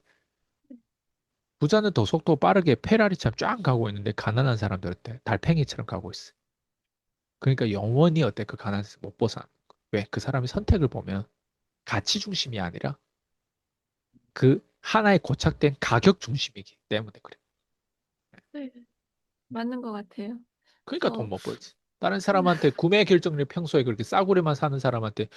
S2: 부자는 더 속도 빠르게 페라리처럼 쫙 가고 있는데 가난한 사람들은 달팽이처럼 가고 있어요. 그러니까 영원히 어때 그 가난에서 못 벗어나는 거예요. 왜? 그 사람의 선택을 보면 가치 중심이 아니라 그 하나의 고착된 가격 중심이기 때문에 그래.
S1: 네. 맞는 것 같아요.
S2: 그러니까 돈
S1: 그래서,
S2: 못 벌지. 다른 사람한테 구매 결정률 평소에 그렇게 싸구려만 사는 사람한테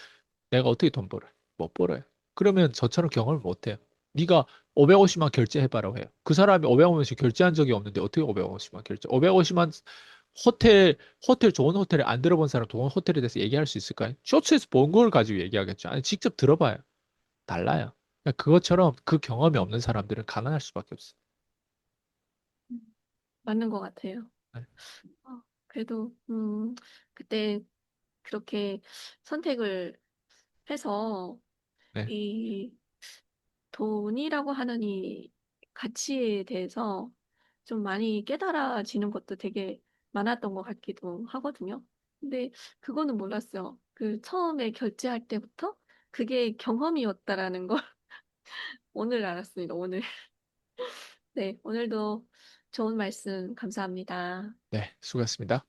S2: 내가 어떻게 돈 벌어요? 못 벌어요. 그러면 저처럼 경험을 못 해요. 네가 550만 결제해봐라고 해요. 그 사람이 550만 결제한 적이 없는데 어떻게 550만 결제? 550만 호텔 좋은 호텔에 안 들어본 사람 좋은 호텔에 대해서 얘기할 수 있을까요? 쇼츠에서 본 걸 가지고 얘기하겠죠. 아니 직접 들어봐요. 달라요. 그러니까 그것처럼 그 경험이 없는 사람들은 가난할 수밖에 없어요.
S1: 음, 맞는 것 같아요.
S2: 네.
S1: 그래도, 그때 그렇게 선택을 해서
S2: 네.
S1: 이 돈이라고 하는 이 가치에 대해서 좀 많이 깨달아지는 것도 되게 많았던 것 같기도 하거든요. 근데 그거는 몰랐어요. 그 처음에 결제할 때부터 그게 경험이었다라는 걸 오늘 알았습니다. 오늘. 네, 오늘도 좋은 말씀 감사합니다.
S2: 네. 수고하셨습니다.